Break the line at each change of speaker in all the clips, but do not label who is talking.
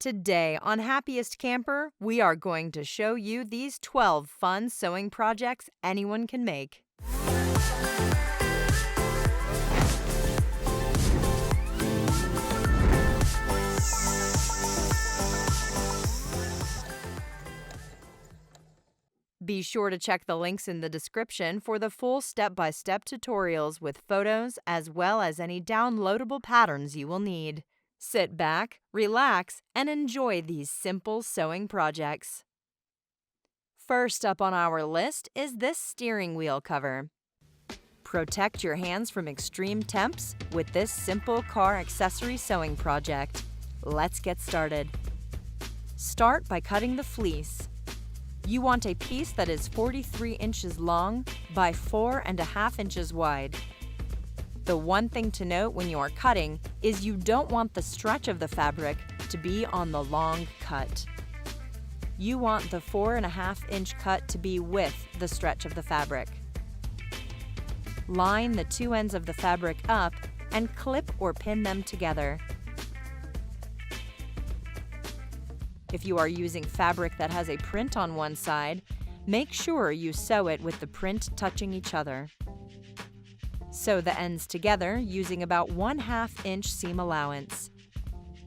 Today on Happiest Camper, we are going to show you these 12 fun sewing projects anyone can make. Be sure to check the links in the description for the full step-by-step tutorials with photos as well as any downloadable patterns you will need. Sit back, relax, and enjoy these simple sewing projects. First up on our list is this steering wheel cover. Protect your hands from extreme temps with this simple car accessory sewing project. Let's get started. Start by cutting the fleece. You want a piece that is 43 inches long by 4.5 inches wide. The one thing to note when you are cutting is you don't want the stretch of the fabric to be on the long cut. You want the 4.5-inch cut to be with the stretch of the fabric. Line the two ends of the fabric up and clip or pin them together. If you are using fabric that has a print on one side, make sure you sew it with the print touching each other. Sew the ends together using about 1/2 inch seam allowance.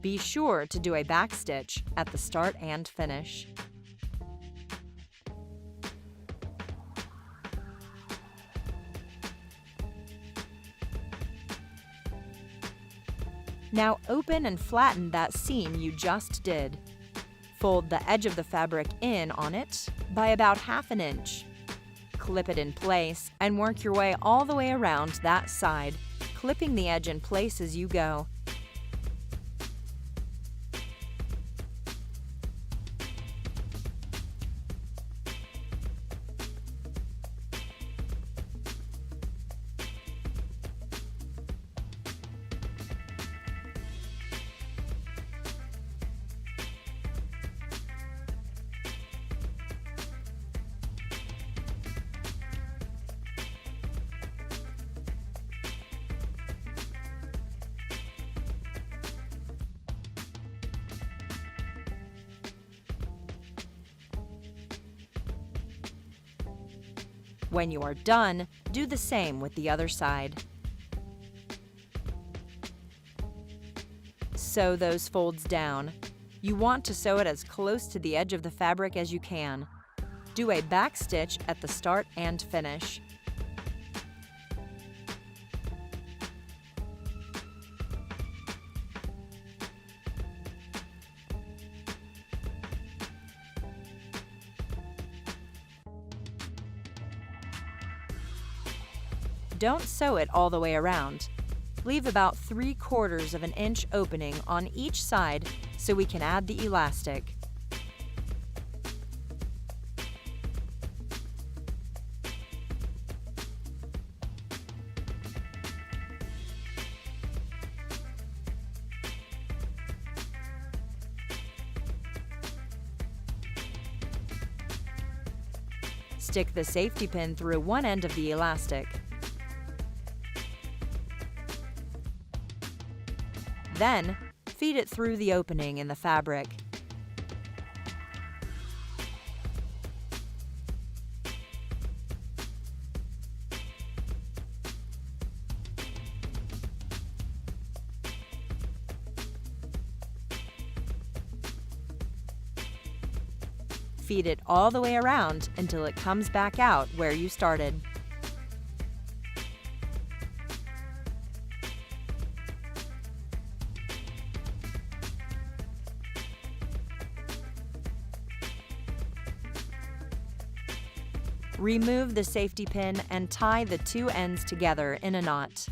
Be sure to do a back stitch at the start and finish. Now open and flatten that seam you just did. Fold the edge of the fabric in on it by about 1/2 inch. Clip it in place and work your way all the way around that side, clipping the edge in place as you go. When you are done, do the same with the other side. Sew those folds down. You want to sew it as close to the edge of the fabric as you can. Do a back stitch at the start and finish. Don't sew it all the way around. Leave about 3/4 of an inch opening on each side so we can add the elastic. Stick the safety pin through one end of the elastic. Then, feed it through the opening in the fabric. Feed it all the way around until it comes back out where you started. Remove the safety pin and tie the two ends together in a knot.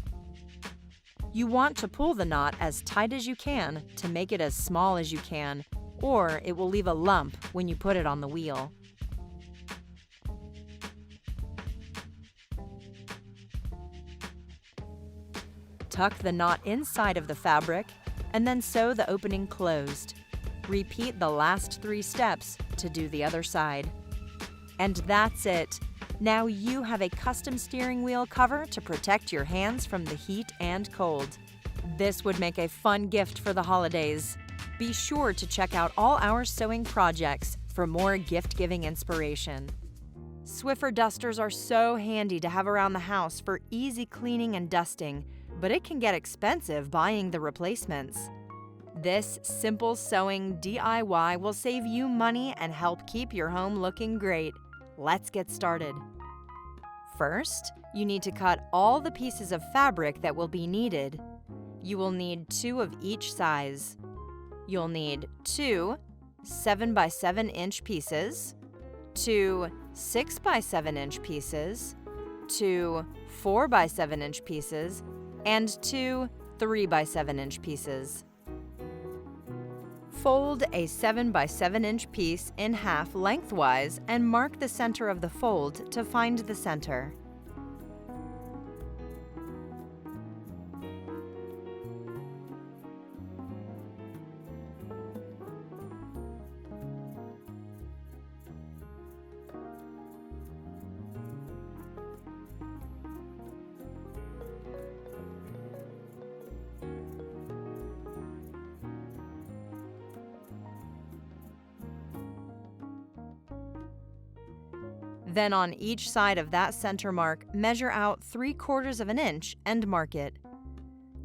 You want to pull the knot as tight as you can to make it as small as you can, or it will leave a lump when you put it on the wheel. Tuck the knot inside of the fabric and then sew the opening closed. Repeat the last 3 steps to do the other side. And that's it. Now you have a custom steering wheel cover to protect your hands from the heat and cold. This would make a fun gift for the holidays. Be sure to check out all our sewing projects for more gift-giving inspiration. Swiffer dusters are so handy to have around the house for easy cleaning and dusting, but it can get expensive buying the replacements. This simple sewing DIY will save you money and help keep your home looking great. Let's get started. First, you need to cut all the pieces of fabric that will be needed. You will need 2 of each size. You'll need 2 7x7-inch pieces, 2 6x7-inch pieces, 2 4x7-inch pieces, and 2 3x7-inch pieces. Fold a 7x7-inch piece in half lengthwise and mark the center of the fold to find the center. Then on each side of that center mark, measure out 3/4 of an inch and mark it.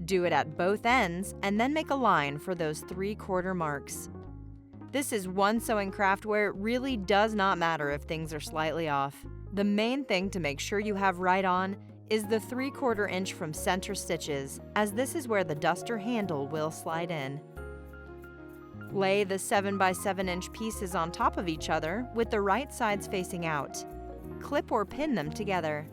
Do it at both ends and then make a line for those 3/4 marks. This is one sewing craft where it really does not matter if things are slightly off. The main thing to make sure you have right on is the 3/4 inch from center stitches, as this is where the duster handle will slide in. Lay the 7x7-inch pieces on top of each other with the right sides facing out. Clip or pin them together.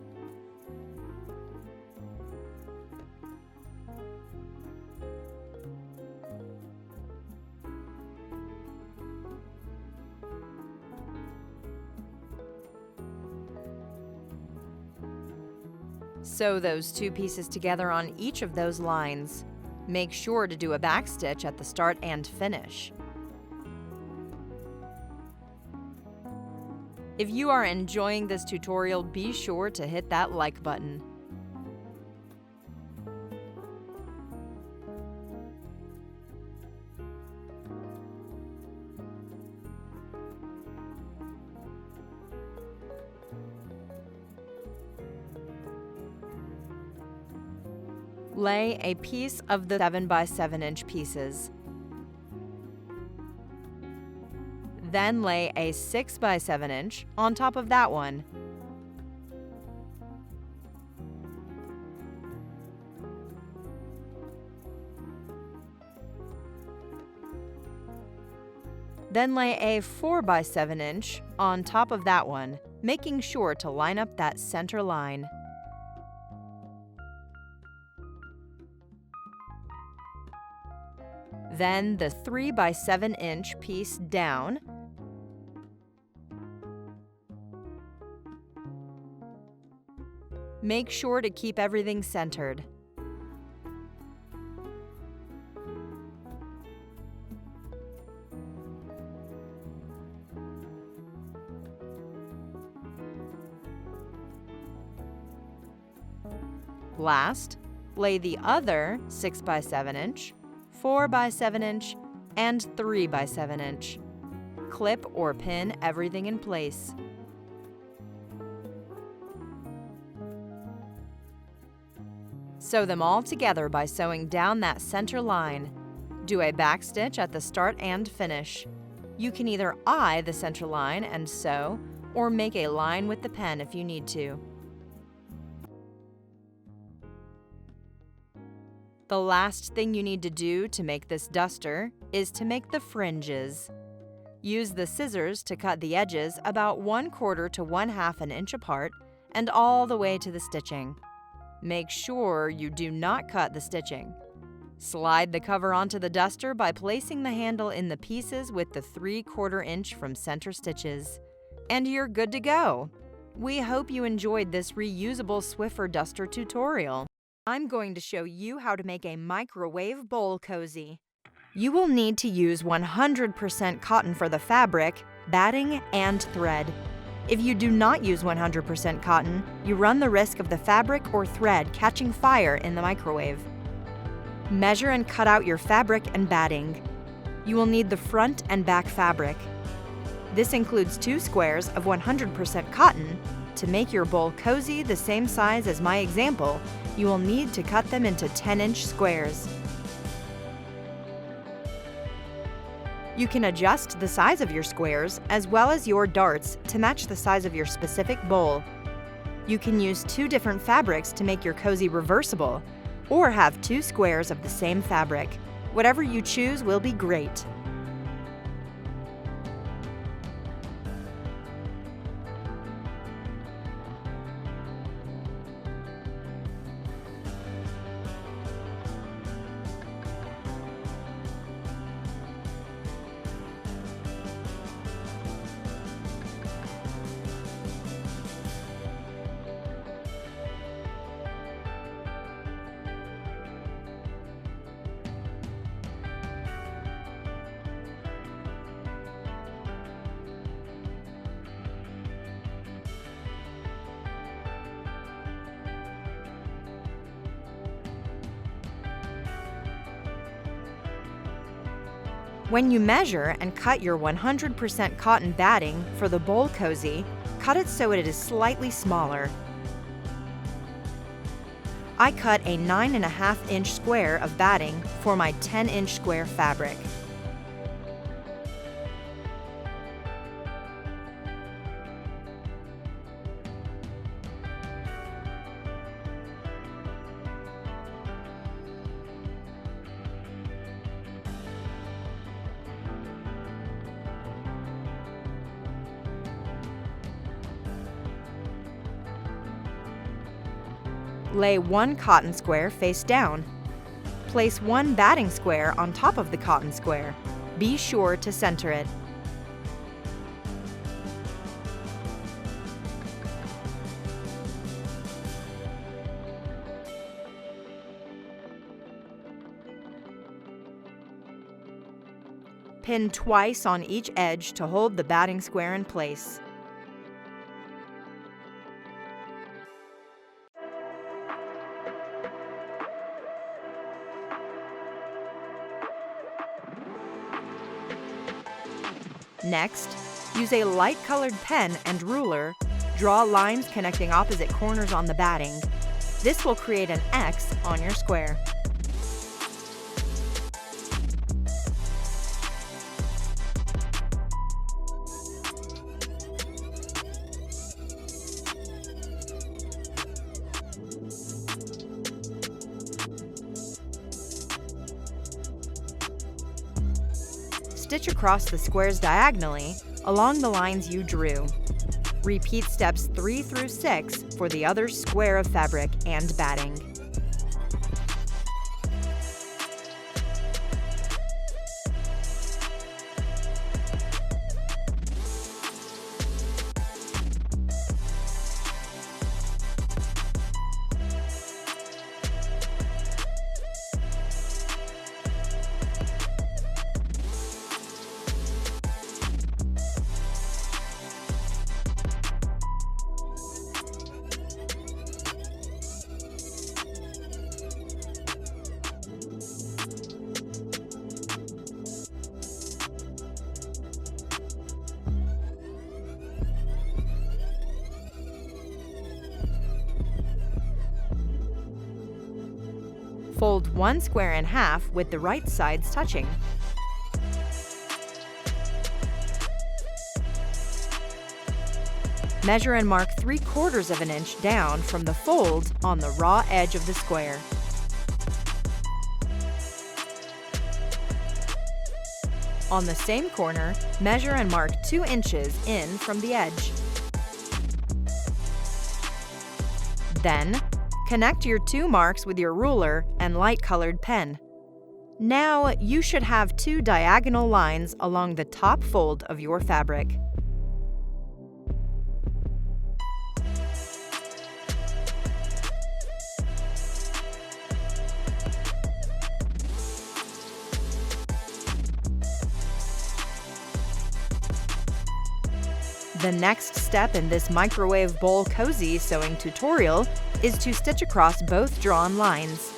Sew those 2 pieces together on each of those lines. Make sure to do a backstitch at the start and finish. If you are enjoying this tutorial, be sure to hit that like button. Lay a piece of the 7x7-inch pieces. Then lay a 6x7-inch on top of that one. Then lay a 4x7-inch on top of that one, making sure to line up that center line. Then the 3x7-inch piece down, make sure to keep everything centered. Last, lay the other 6x7-inch, 4x7-inch, and 3x7-inch. Clip or pin everything in place. Sew them all together by sewing down that center line. Do a backstitch at the start and finish. You can either eye the center line and sew, or make a line with the pen if you need to. The last thing you need to do to make this duster is to make the fringes. Use the scissors to cut the edges about 1/4 to 1/2 an inch apart and all the way to the stitching. Make sure you do not cut the stitching. Slide the cover onto the duster by placing the handle in the pieces with the 3/4 inch from center stitches. And you're good to go! We hope you enjoyed this reusable Swiffer Duster tutorial. I'm going to show you how to make a microwave bowl cozy. You will need to use 100% cotton for the fabric, batting, and thread. If you do not use 100% cotton, you run the risk of the fabric or thread catching fire in the microwave. Measure and cut out your fabric and batting. You will need the front and back fabric. This includes 2 squares of 100% cotton. To make your bowl cozy the same size as my example, you will need to cut them into 10-inch squares. You can adjust the size of your squares as well as your darts to match the size of your specific bowl. You can use 2 different fabrics to make your cozy reversible, or have 2 squares of the same fabric. Whatever you choose will be great. When you measure and cut your 100% cotton batting for the bowl cozy, cut it so it is slightly smaller. I cut a 9.5-inch square of batting for my 10-inch square fabric. Lay 1 cotton square face down. Place 1 batting square on top of the cotton square. Be sure to center it. Pin twice on each edge to hold the batting square in place. Next, use a light-colored pen and ruler. Draw lines connecting opposite corners on the batting. This will create an X on your square. Stitch across the squares diagonally along the lines you drew. Repeat steps 3 through 6 for the other square of fabric and batting. Fold 1 square in half with the right sides touching. Measure and mark 3/4 of an inch down from the fold on the raw edge of the square. On the same corner, measure and mark 2 inches in from the edge. Then, connect your 2 marks with your ruler and light-colored pen. Now, you should have 2 diagonal lines along the top fold of your fabric. The next step in this microwave bowl cozy sewing tutorial is to stitch across both drawn lines.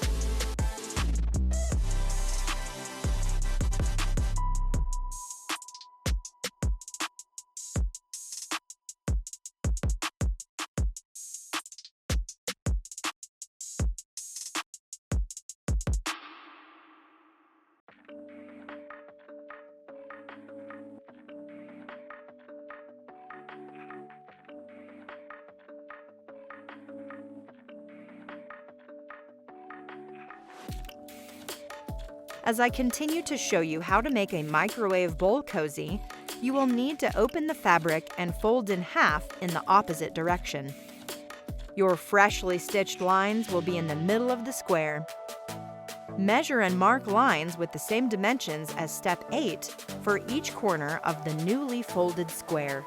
As I continue to show you how to make a microwave bowl cozy, you will need to open the fabric and fold in half in the opposite direction. Your freshly stitched lines will be in the middle of the square. Measure and mark lines with the same dimensions as step 8 for each corner of the newly folded square.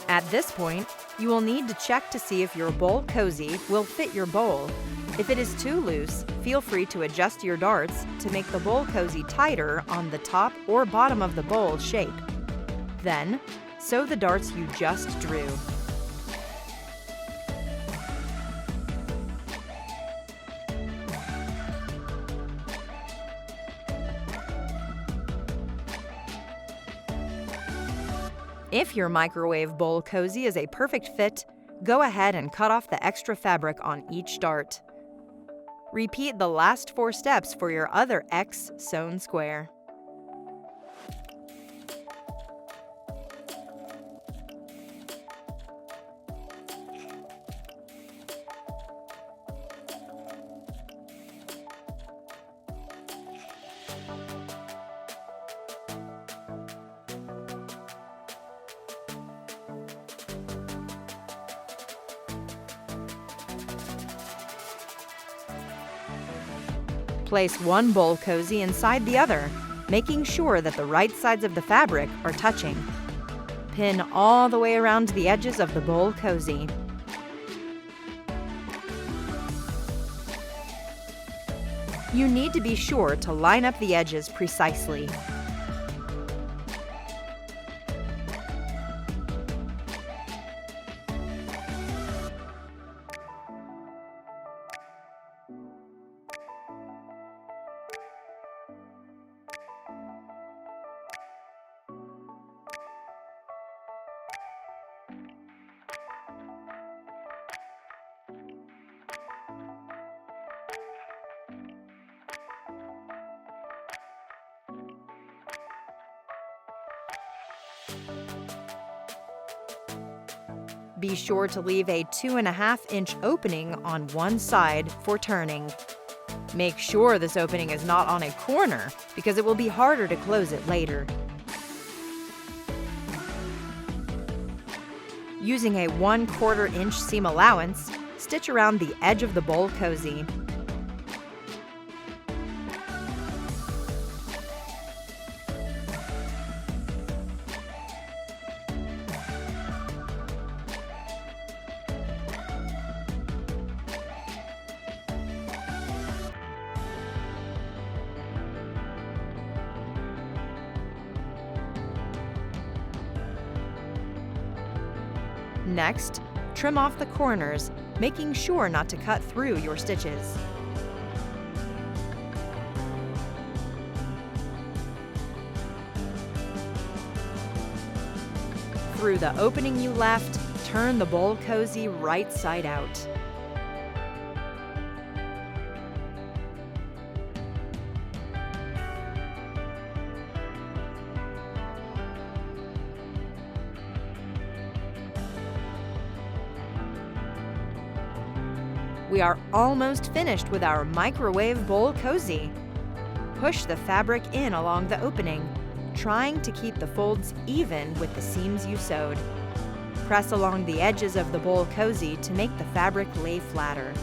At this point, you will need to check to see if your bowl cozy will fit your bowl. If it is too loose, feel free to adjust your darts to make the bowl cozy tighter on the top or bottom of the bowl shape. Then, sew the darts you just drew. If your microwave bowl cozy is a perfect fit, go ahead and cut off the extra fabric on each dart. Repeat the last 4 steps for your other X sewn square. Place one bowl cozy inside the other, making sure that the right sides of the fabric are touching. Pin all the way around the edges of the bowl cozy. You need to be sure to line up the edges precisely. Be sure to leave a 2.5-inch opening on one side for turning. Make sure this opening is not on a corner because it will be harder to close it later. Using a 1/4 inch seam allowance, stitch around the edge of the bowl cozy. Next, trim off the corners, making sure not to cut through your stitches. Through the opening you left, turn the bowl cozy right side out. We are almost finished with our microwave bowl cozy. Push the fabric in along the opening, trying to keep the folds even with the seams you sewed. Press along the edges of the bowl cozy to make the fabric lay flatter.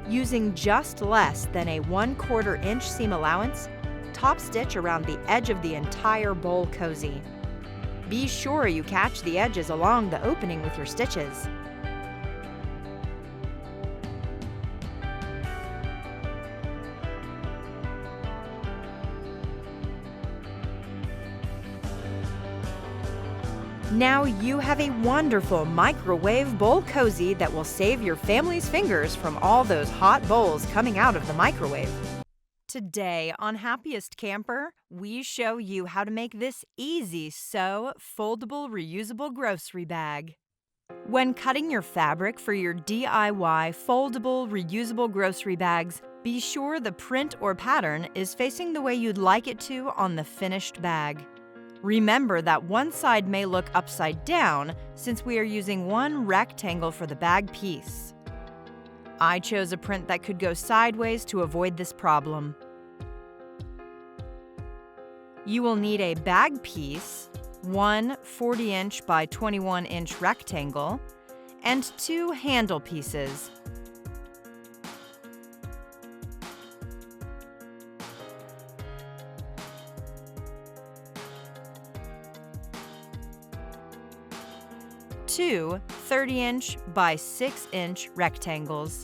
Using just less than a 1/4 inch seam allowance, top stitch around the edge of the entire bowl cozy. Be sure you catch the edges along the opening with your stitches. Now you have a wonderful microwave bowl cozy that will save your family's fingers from all those hot bowls coming out of the microwave. Today on Happiest Camper, we show you how to make this easy sew foldable reusable grocery bag. When cutting your fabric for your DIY foldable reusable grocery bags, be sure the print or pattern is facing the way you'd like it to on the finished bag. Remember that one side may look upside down since we are using one rectangle for the bag piece. I chose a print that could go sideways to avoid this problem. You will need a bag piece, one 40-inch by 21-inch rectangle, and two handle pieces. Two 30-inch by 6-inch rectangles.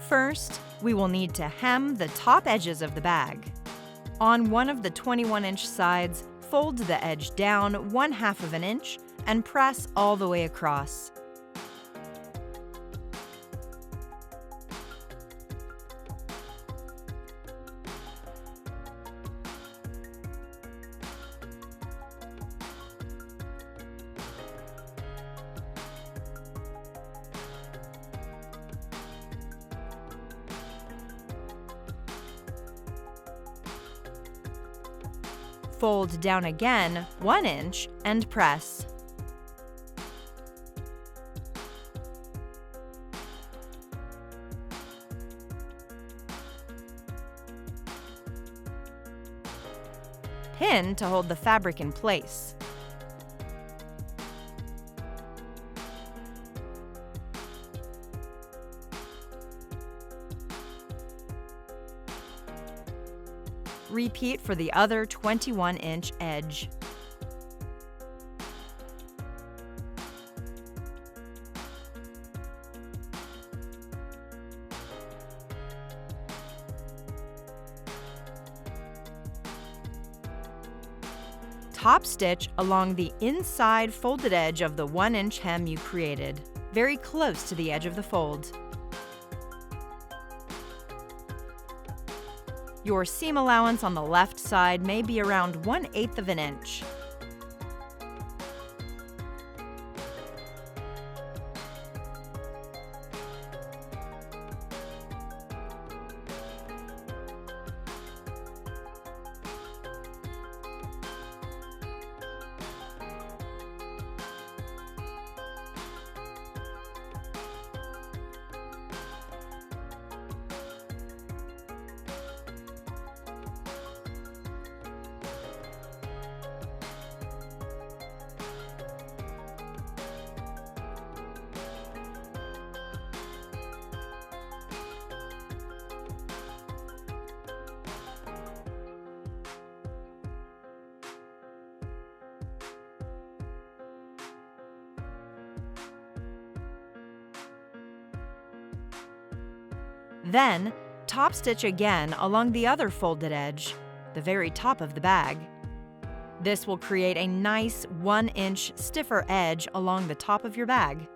First, we will need to hem the top edges of the bag. On one of the 21-inch sides, fold the edge down 1/2 of an inch and press all the way across. Fold down again 1 inch and press. Pin to hold the fabric in place. Repeat for the other 21-inch edge. Top stitch along the inside folded edge of the 1-inch hem you created, very close to the edge of the fold. Your seam allowance on the left side may be around 1/8 of an inch. Then, top stitch again along the other folded edge, the very top of the bag. This will create a nice 1-inch stiffer edge along the top of your bag.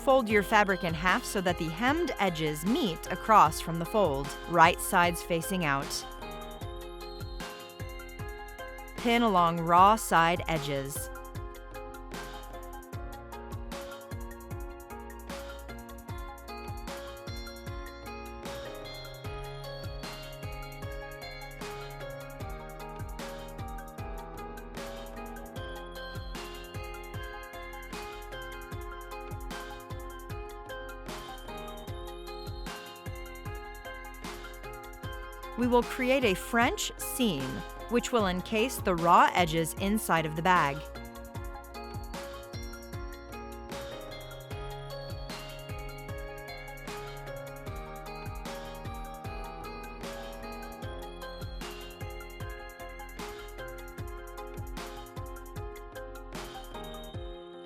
Fold your fabric in half so that the hemmed edges meet across from the fold, right sides facing out. Pin along raw side edges. we will create a French seam, which will encase the raw edges inside of the bag.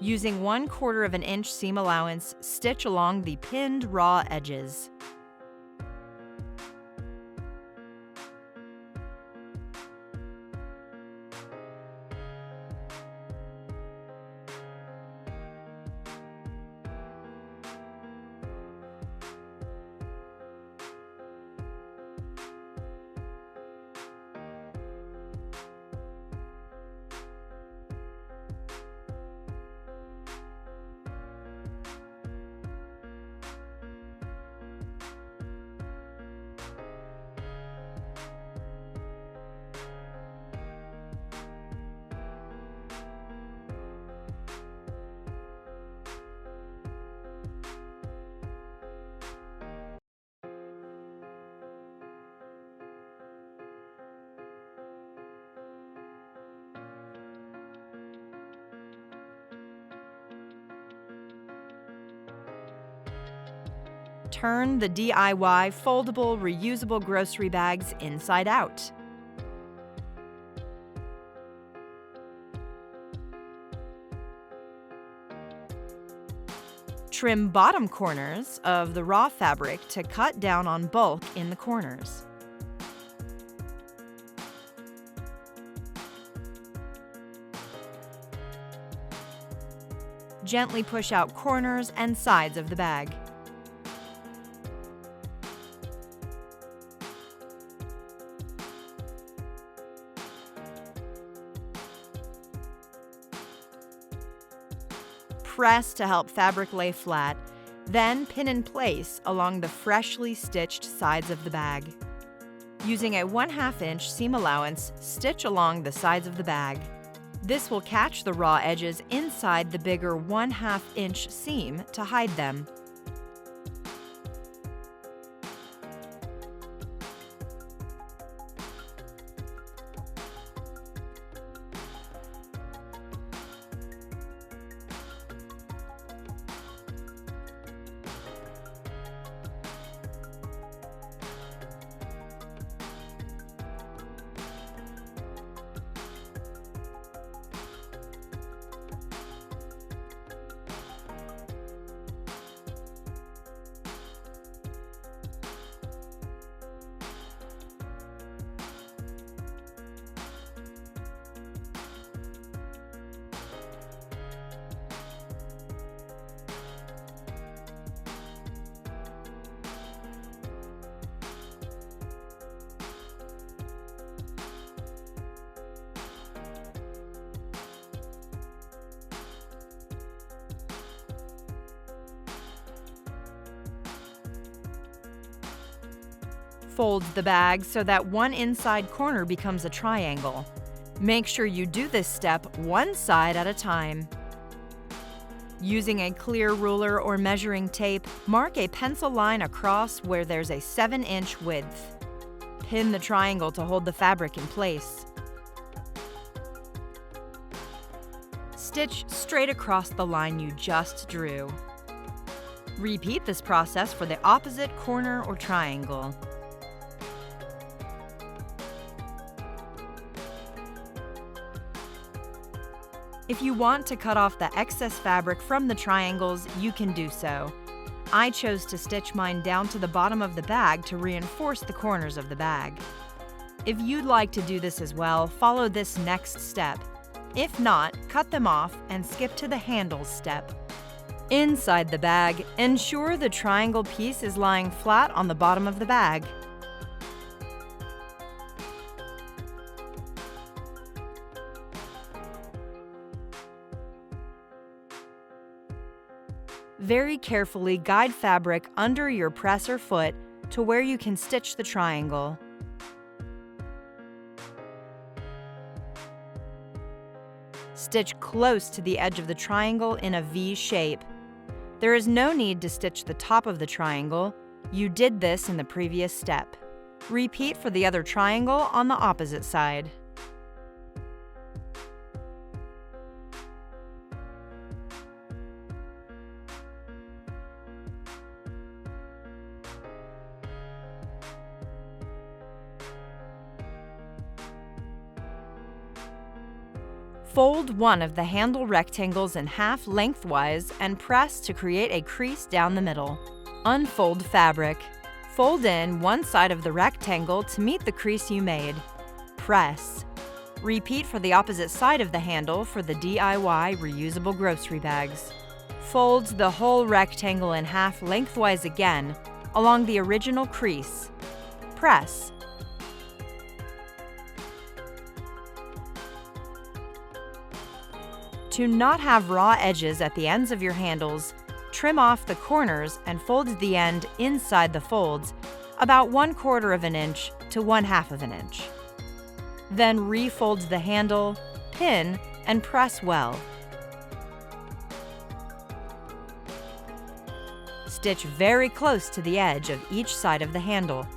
Using 1/4 of an inch seam allowance, stitch along the pinned raw edges. Turn the DIY foldable, reusable grocery bags inside out. Trim bottom corners of the raw fabric to cut down on bulk in the corners. Gently push out corners and sides of the bag. Press to help fabric lay flat, then pin in place along the freshly stitched sides of the bag. Using a 1/2 inch seam allowance, stitch along the sides of the bag. This will catch the raw edges inside the bigger 1/2 inch seam to hide them. Fold the bag so that one inside corner becomes a triangle. Make sure you do this step one side at a time. Using a clear ruler or measuring tape, mark a pencil line across where there's a 7-inch width. Pin the triangle to hold the fabric in place. Stitch straight across the line you just drew. Repeat this process for the opposite corner or triangle. If you want to cut off the excess fabric from the triangles, you can do so. I chose to stitch mine down to the bottom of the bag to reinforce the corners of the bag. If you'd like to do this as well, follow this next step. If not, cut them off and skip to the handles step. Inside the bag, ensure the triangle piece is lying flat on the bottom of the bag. Very carefully guide fabric under your press or foot to where you can stitch the triangle. Stitch close to the edge of the triangle in a V shape. There is no need to stitch the top of the triangle. You did this in the previous step. Repeat for the other triangle on the opposite side. Fold one of the handle rectangles in half lengthwise and press to create a crease down the middle. Unfold fabric. Fold in one side of the rectangle to meet the crease you made. Press. Repeat for the opposite side of the handle for the DIY reusable grocery bags. Fold the whole rectangle in half lengthwise again, along the original crease. Press. To not have raw edges at the ends of your handles, trim off the corners and fold the end inside the folds about 1/4 of an inch to 1/2 of an inch. Then refold the handle, pin, and press well. Stitch very close to the edge of each side of the handle.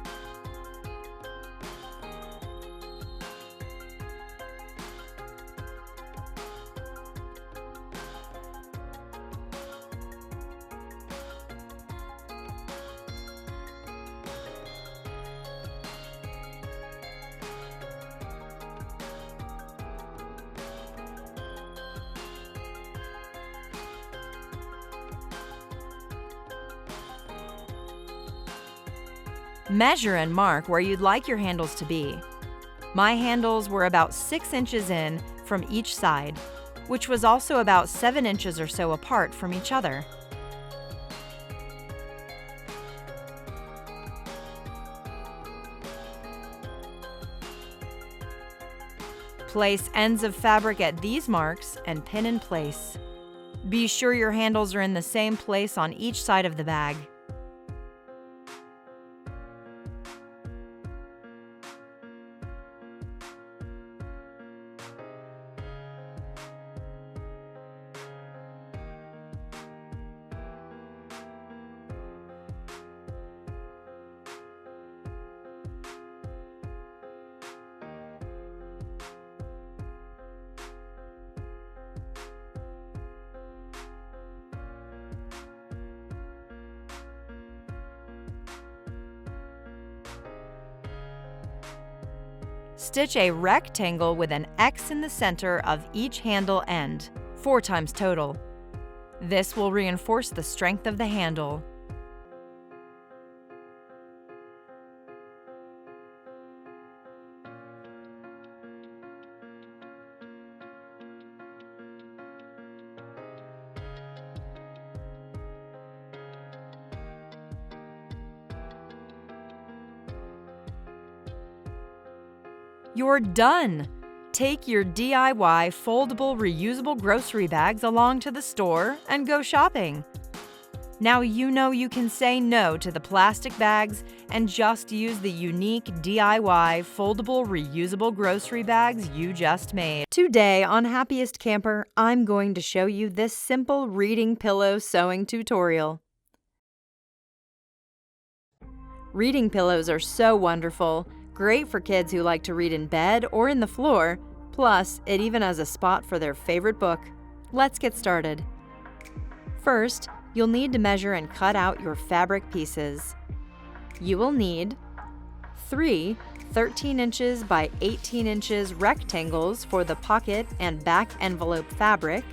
Measure and mark where you'd like your handles to be. My handles were about 6 inches in from each side, which was also about 7 inches or so apart from each other. Place ends of fabric at these marks and pin in place. Be sure your handles are in the same place on each side of the bag. Stitch a rectangle with an X in the center of each handle end, 4 times total. This will reinforce the strength of the handle. You're done! Take your DIY foldable reusable grocery bags along to the store and go shopping. Now you know you can say no to the plastic bags and just use the unique DIY foldable reusable grocery bags you just made. Today on Happiest Camper, I'm going to show you this simple reading pillow sewing tutorial. Reading pillows are so wonderful. Great for kids who like to read in bed or in the floor, plus it even has a spot for their favorite book. Let's get started. First, you'll need to measure and cut out your fabric pieces. You will need 3 13 inches by 18 inches rectangles for the pocket and back envelope fabric,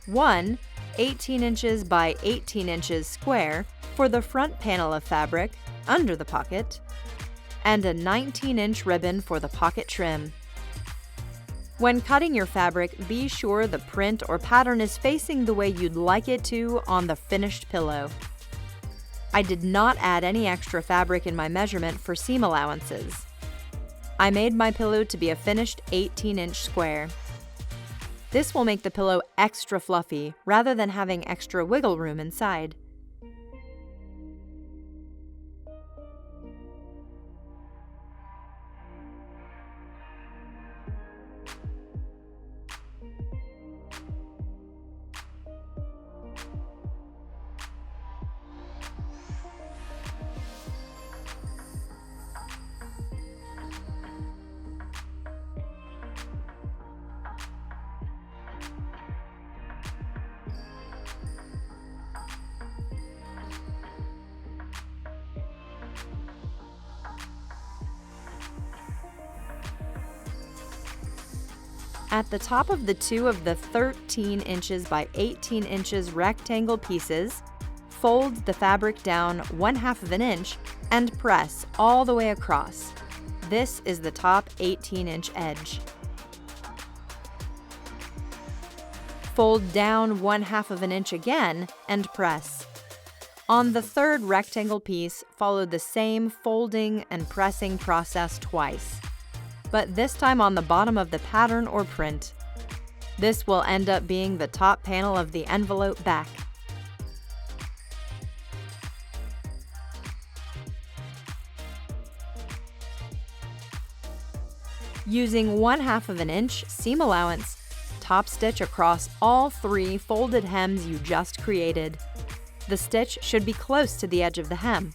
1 18 inches by 18 inches square For the front panel of fabric, under the pocket, and a 19-inch ribbon for the pocket trim. When cutting your fabric, be sure the print or pattern is facing the way you'd like it to on the finished pillow. I did not add any extra fabric in my measurement for seam allowances. I made my pillow to be a finished 18-inch square. This will make the pillow extra fluffy rather than having extra wiggle room inside. At the top of the two of the 13 inches by 18 inches rectangle pieces, fold the fabric down 1/2 of an inch and press all the way across. This is the top 18-inch edge. Fold down 1/2 of an inch again and press. On the third rectangle piece, follow the same folding and pressing process twice, but this time on the bottom of the pattern or print. This will end up being the top panel of the envelope back. Using 1/2 of an inch seam allowance, top stitch across all 3 folded hems you just created. The stitch should be close to the edge of the hem.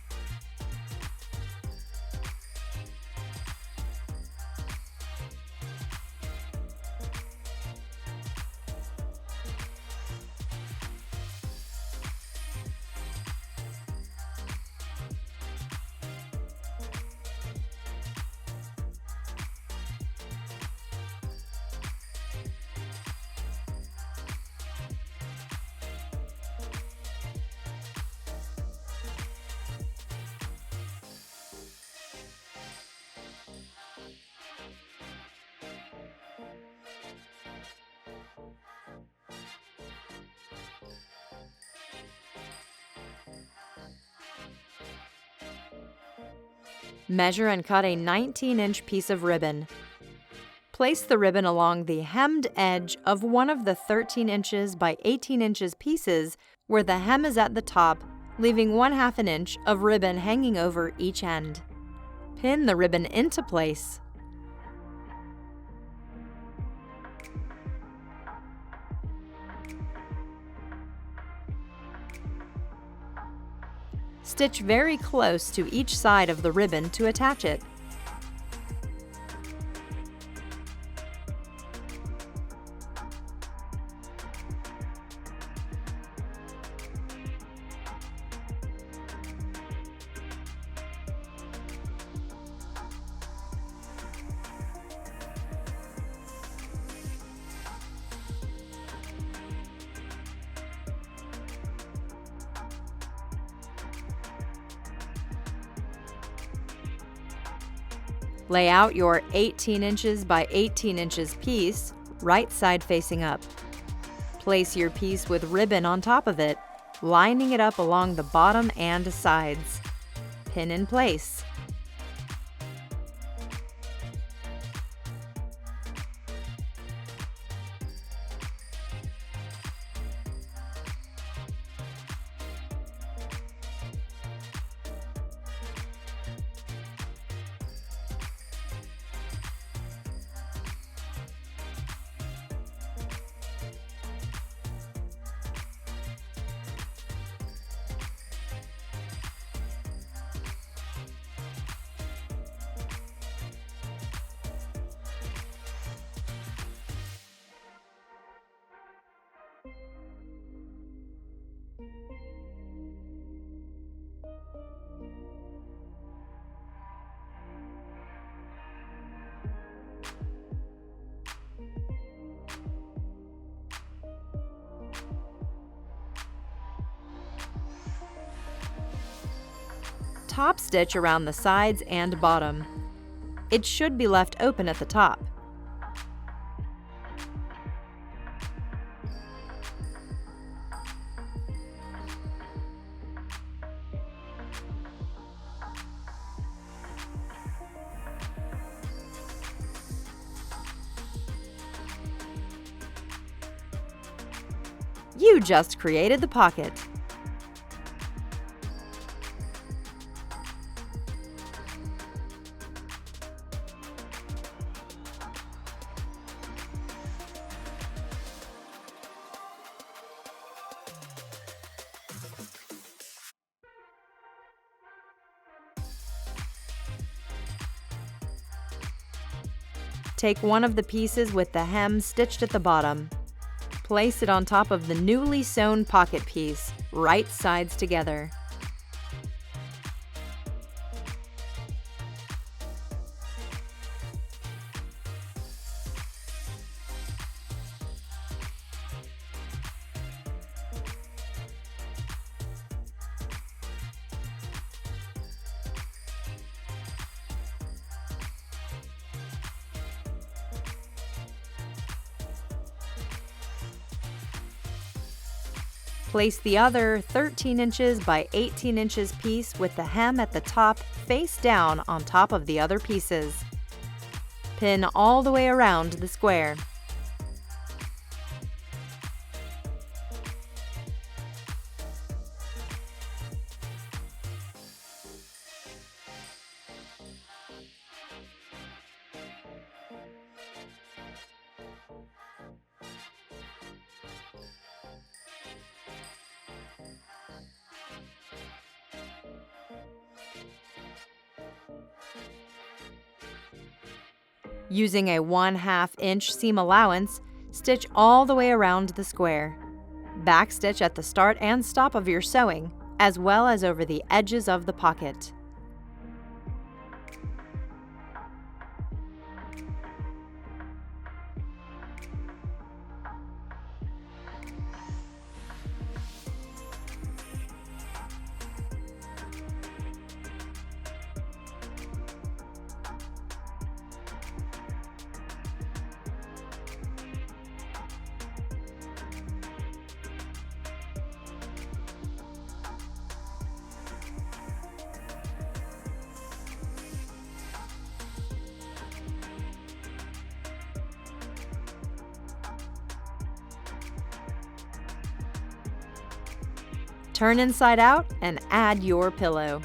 Measure and cut a 19-inch piece of ribbon. Place the ribbon along the hemmed edge of one of the 13 inches by 18 inches pieces where the hem is at the top, leaving 1/2 an inch of ribbon hanging over each end. Pin the ribbon into place. Stitch very close to each side of the ribbon to attach it. Lay out your 18 inches by 18 inches piece, right side facing up. Place your piece with ribbon on top of it, lining it up along the bottom and sides. Pin in place. top stitch around the sides and bottom. It should be left open at the top. You just created the pocket. Take one of the pieces with the hem stitched at the bottom. Place it on top of the newly sewn pocket piece, right sides together. Place the other 13 inches by 18 inches piece with the hem at the top face down on top of the other pieces. Pin all the way around the square. Using a 1/2 inch seam allowance, stitch all the way around the square. Backstitch at the start and stop of your sewing, as well as over the edges of the pocket. Turn inside out and add your pillow.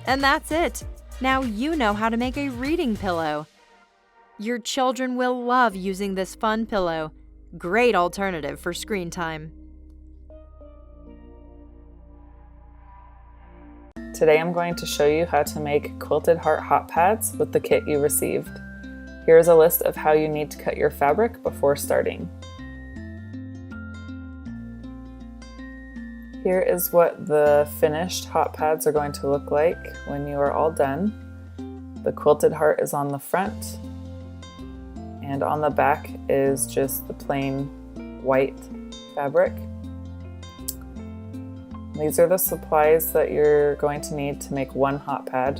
And that's it! Now you know how to make a reading pillow. Your children will love using this fun pillow. Great alternative for screen time.
Today I'm going to show you how to make quilted heart HotPads with the kit you received. Here is a list of how you need to cut your fabric before starting. Here is what the finished HotPads are going to look like when you are all done. The quilted heart is on the front, and on the back is just the plain white fabric. These are the supplies that you're going to need to make one HotPad.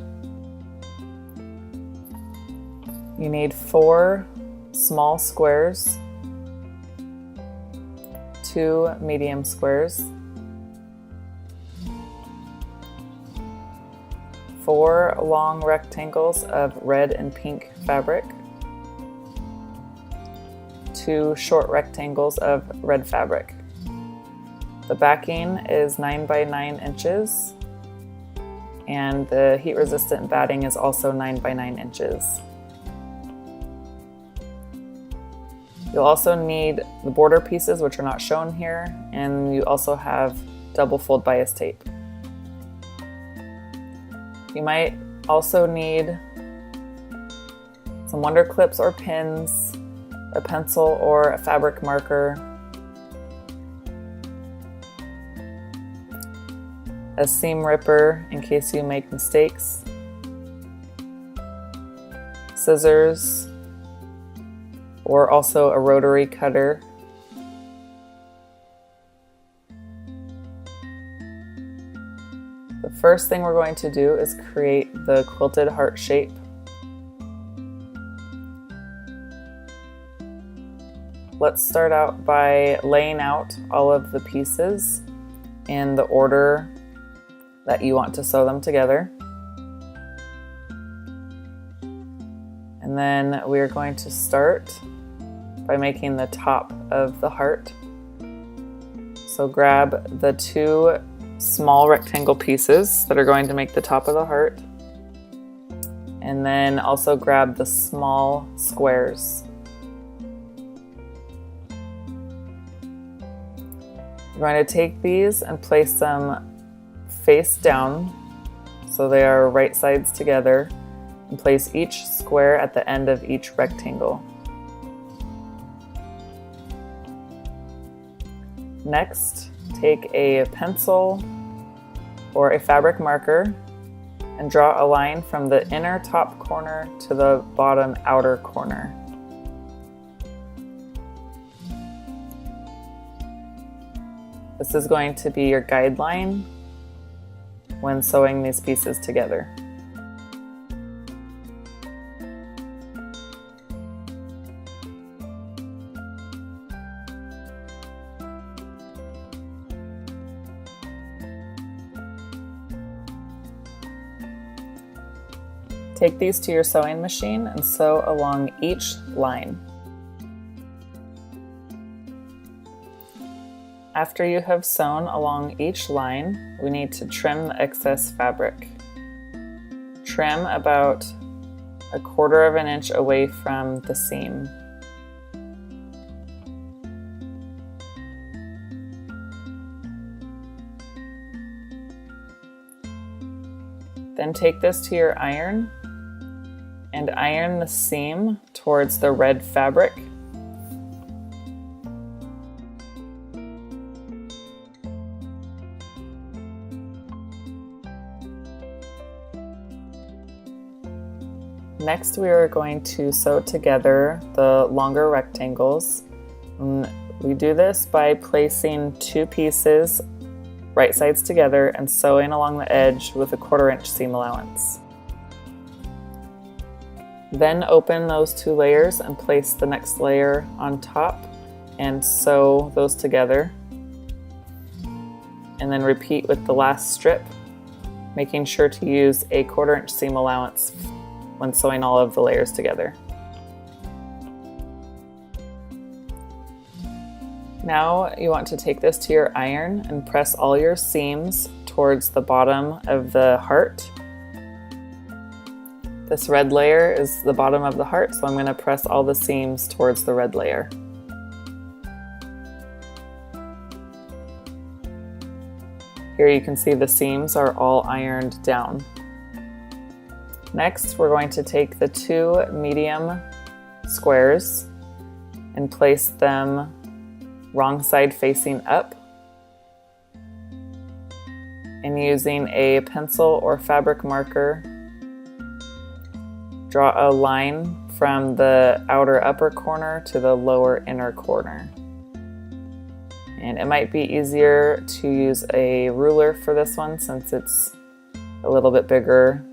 You need 4 small squares, 2 medium squares, 4 long rectangles of red and pink fabric, 2 short rectangles of red fabric. The backing is 9 by 9 inches, and the heat resistant batting is also 9 by 9 inches. You'll also need the border pieces, which are not shown here, and you also have double fold bias tape. You might also need some wonder clips or pins, a pencil or a fabric marker, a seam ripper in case you make mistakes, scissors, or also a rotary cutter. The first thing we're going to do is create the quilted heart shape. Let's start out by laying out all of the pieces in the order that you want to sew them together. And then we are going to start by making the top of the heart. So grab the two small rectangle pieces that are going to make the top of the heart, and then also grab the small squares. You're going to take these and place them face down so they are right sides together, and place each square at the end of each rectangle. Next, take a pencil or a fabric marker and draw a line from the inner top corner to the bottom outer corner. This is going to be your guideline when sewing these pieces together. Take these to your sewing machine and sew along each line. After you have sewn along each line, we need to trim the excess fabric. Trim about 1/4 of an inch away from the seam. Then take this to your iron and iron the seam towards the red fabric. Next, we are going to sew together the longer rectangles. We do this by placing two pieces right sides together and sewing along the edge with a 1/4 inch seam allowance. Then open those two layers and place the next layer on top and sew those together. And then repeat with the last strip, making sure to use a 1/4 inch seam allowance when sewing all of the layers together. Now you want to take this to your iron and press all your seams towards the bottom of the heart. This red layer is the bottom of the heart, so I'm going to press all the seams towards the red layer. Here you can see the seams are all ironed down. Next, we're going to take the two medium squares and place them wrong side facing up. And using a pencil or fabric marker, draw a line from the outer upper corner to the lower inner corner. And it might be easier to use a ruler for this one since it's a little bit bigger.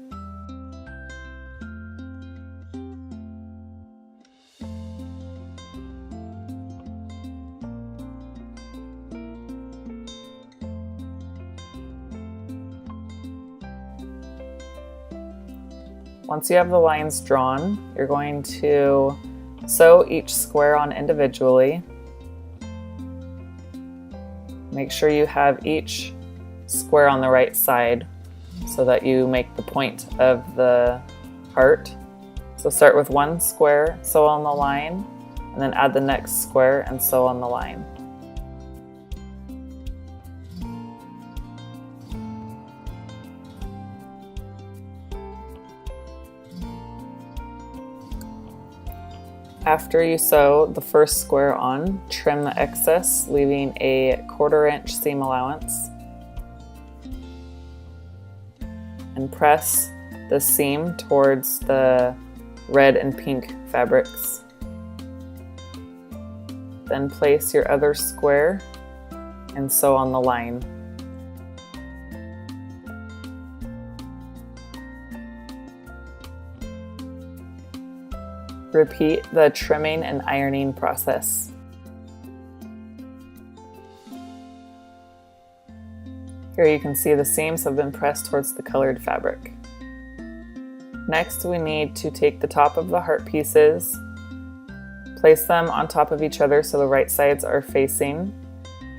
Once you have the lines drawn, you're going to sew each square on individually. Make sure you have each square on the right side so that you make the point of the heart. So start with one square, sew on the line, and then add the next square and sew on the line. After you sew the first square on, trim the excess, leaving a 1/4 inch seam allowance. And press the seam towards the red and pink fabrics. Then place your other square and sew on the line. Repeat the trimming and ironing process. Here you can see the seams have been pressed towards the colored fabric. Next, we need to take the top of the heart pieces, place them on top of each other so the right sides are facing,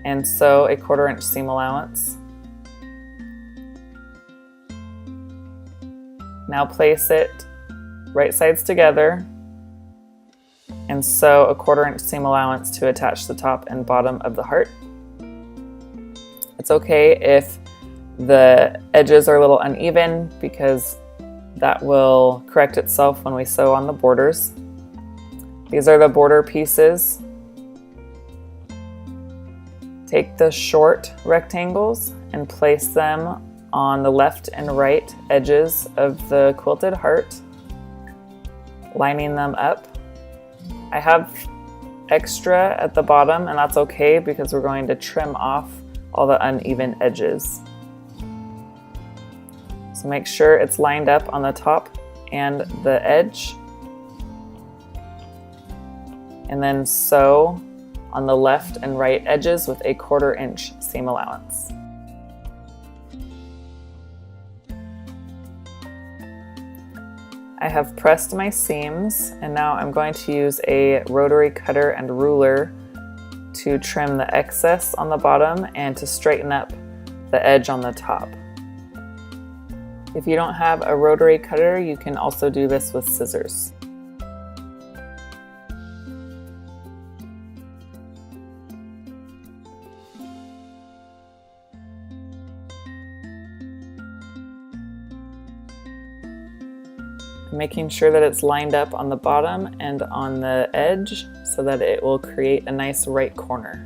and sew a 1/4 inch seam allowance. Now place it right sides together and sew a 1/4 inch seam allowance to attach the top and bottom of the heart. It's okay if the edges are a little uneven because that will correct itself when we sew on the borders. These are the border pieces. Take the short rectangles and place them on the left and right edges of the quilted heart, lining them up. I have extra at the bottom, and that's okay because we're going to trim off all the uneven edges. So make sure it's lined up on the top and the edge. And then sew on the left and right edges with a 1/4 inch seam allowance. I have pressed my seams, and now I'm going to use a rotary cutter and ruler to trim the excess on the bottom and to straighten up the edge on the top. If you don't have a rotary cutter, you can also do this with scissors. Making sure that it's lined up on the bottom and on the edge so that it will create a nice right corner.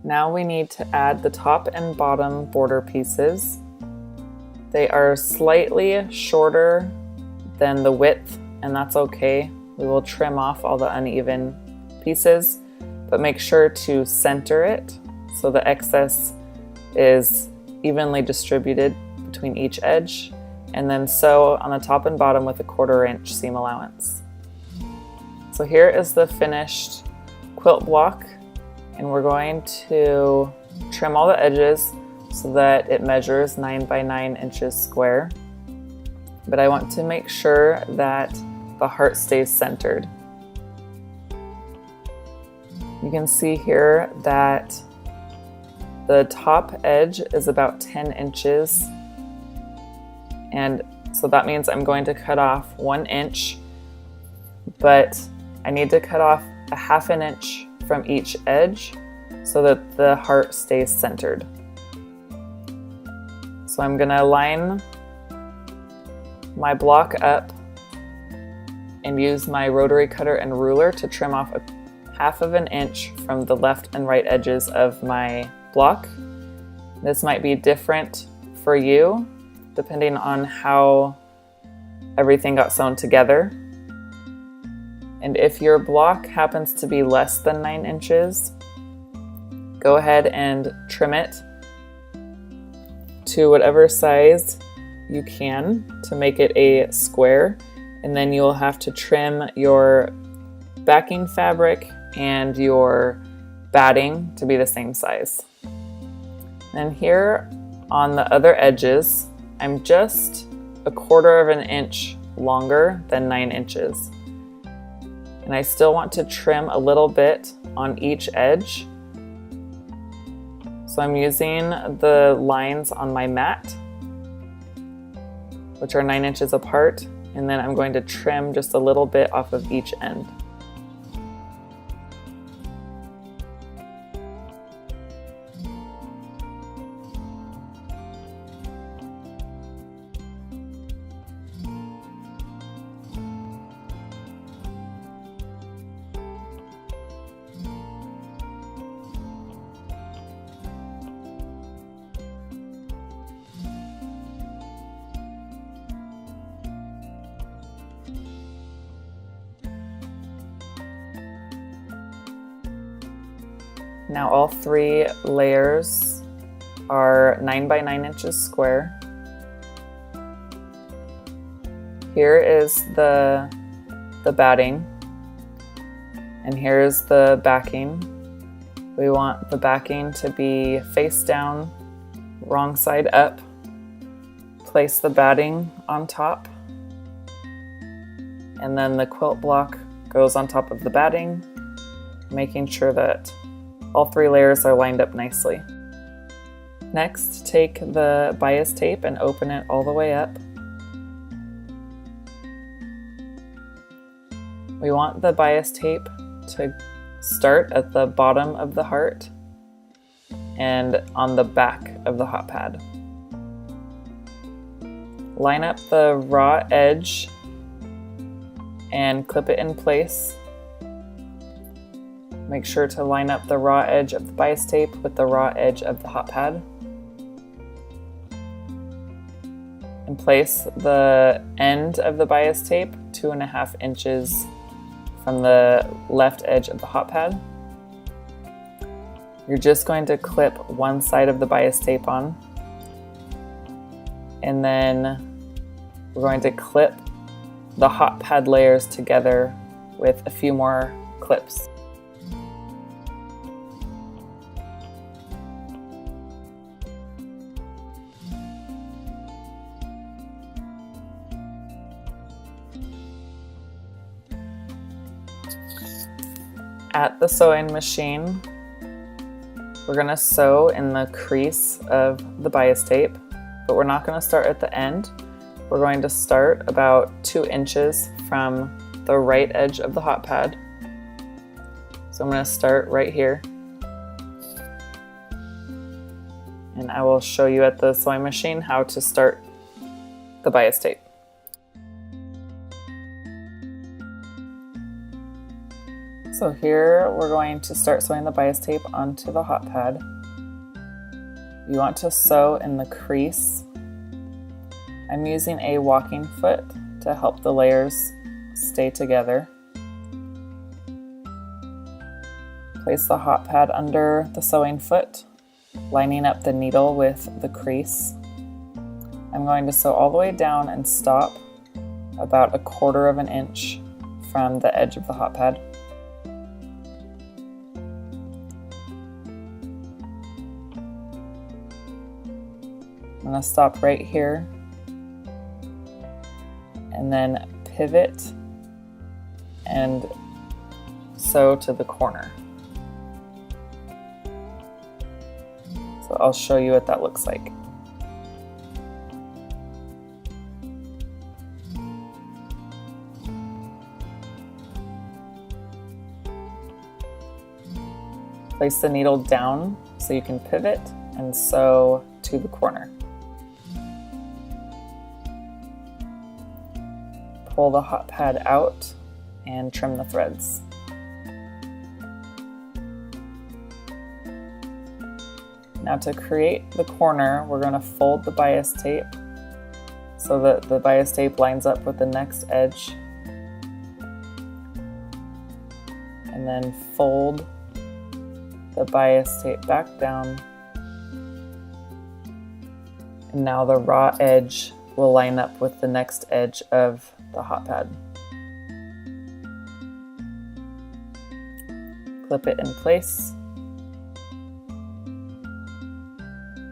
Now we need to add the top and bottom border pieces. They are slightly shorter than the width, and that's okay. We will trim off all the uneven pieces, but make sure to center it so the excess is evenly distributed between each edge, and then sew on the top and bottom with a 1/4 inch seam allowance. So here is the finished quilt block, and we're going to trim all the edges so that it measures 9 by 9 inches square. But I want to make sure that the heart stays centered. You can see here that the top edge is about 10 inches. And so that means I'm going to cut off 1 inch, but I need to cut off a 1/2 inch from each edge so that the heart stays centered. So I'm gonna line my block up and use my rotary cutter and ruler to trim off a 1/2 inch from the left and right edges of my block. This might be different for you depending on how everything got sewn together. And if your block happens to be less than 9 inches, go ahead and trim it to whatever size you can to make it a square. And then you'll have to trim your backing fabric and your batting to be the same size. And here on the other edges, I'm just a 1/4 inch longer than 9 inches. And I still want to trim a little bit on each edge. So I'm using the lines on my mat, which are 9 inches apart, and then I'm going to trim just a little bit off of each end. Now all 3 layers are 9 by 9 inches square. Here is the batting, and here's the backing. We want the backing to be face down, wrong side up. Place the batting on top, and then the quilt block goes on top of the batting, making sure that all 3 layers are lined up nicely. Next, take the bias tape and open it all the way up. We want the bias tape to start at the bottom of the heart and on the back of the hot pad. Line up the raw edge and clip it in place. Make sure to line up the raw edge of the bias tape with the raw edge of the hot pad. And place the end of the bias tape 2.5 inches from the left edge of the hot pad. You're just going to clip one side of the bias tape on, and then we're going to clip the hot pad layers together with a few more clips. At the sewing machine, we're going to sew in the crease of the bias tape, but we're not going to start at the end. We're going to start about 2 inches from the right edge of the hot pad. So I'm going to start right here. And I will show you at the sewing machine how to start the bias tape. So here we're going to start sewing the bias tape onto the hot pad. You want to sew in the crease. I'm using a walking foot to help the layers stay together. Place the hot pad under the sewing foot, lining up the needle with the crease. I'm going to sew all the way down and stop about 1/4 inch from the edge of the hot pad. I'm going to stop right here and then pivot and sew to the corner. So I'll show you what that looks like. Place the needle down so you can pivot and sew to the corner. Pull the hot pad out and trim the threads. Now to create the corner, we're going to fold the bias tape so that the bias tape lines up with the next edge. And then fold the bias tape back down. And now the raw edge will line up with the next edge of the hot pad. Clip it in place.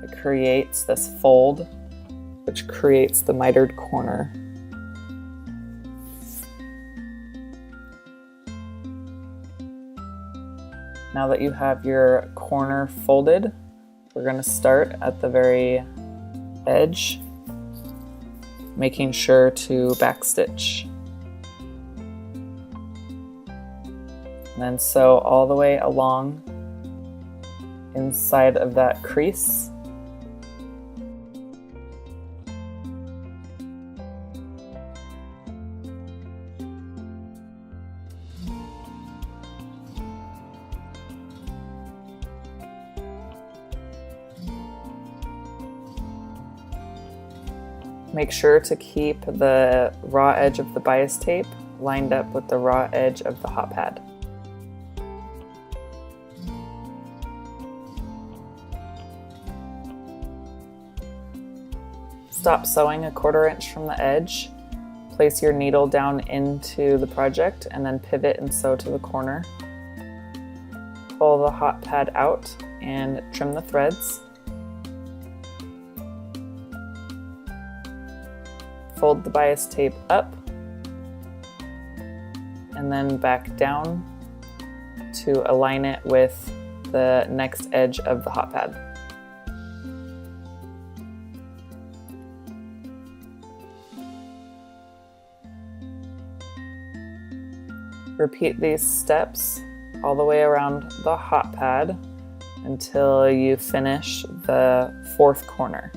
It creates this fold, which creates the mitered corner. Now that you have your corner folded, we're going to start at the very edge, making sure to backstitch. And then sew all the way along inside of that crease. Make sure to keep the raw edge of the bias tape lined up with the raw edge of the hot pad. Stop sewing 1/4 inch from the edge. Place your needle down into the project and then pivot and sew to the corner. Pull the hot pad out and trim the threads. Fold the bias tape up and then back down to align it with the next edge of the hot pad. Repeat these steps all the way around the hot pad until you finish the 4th corner.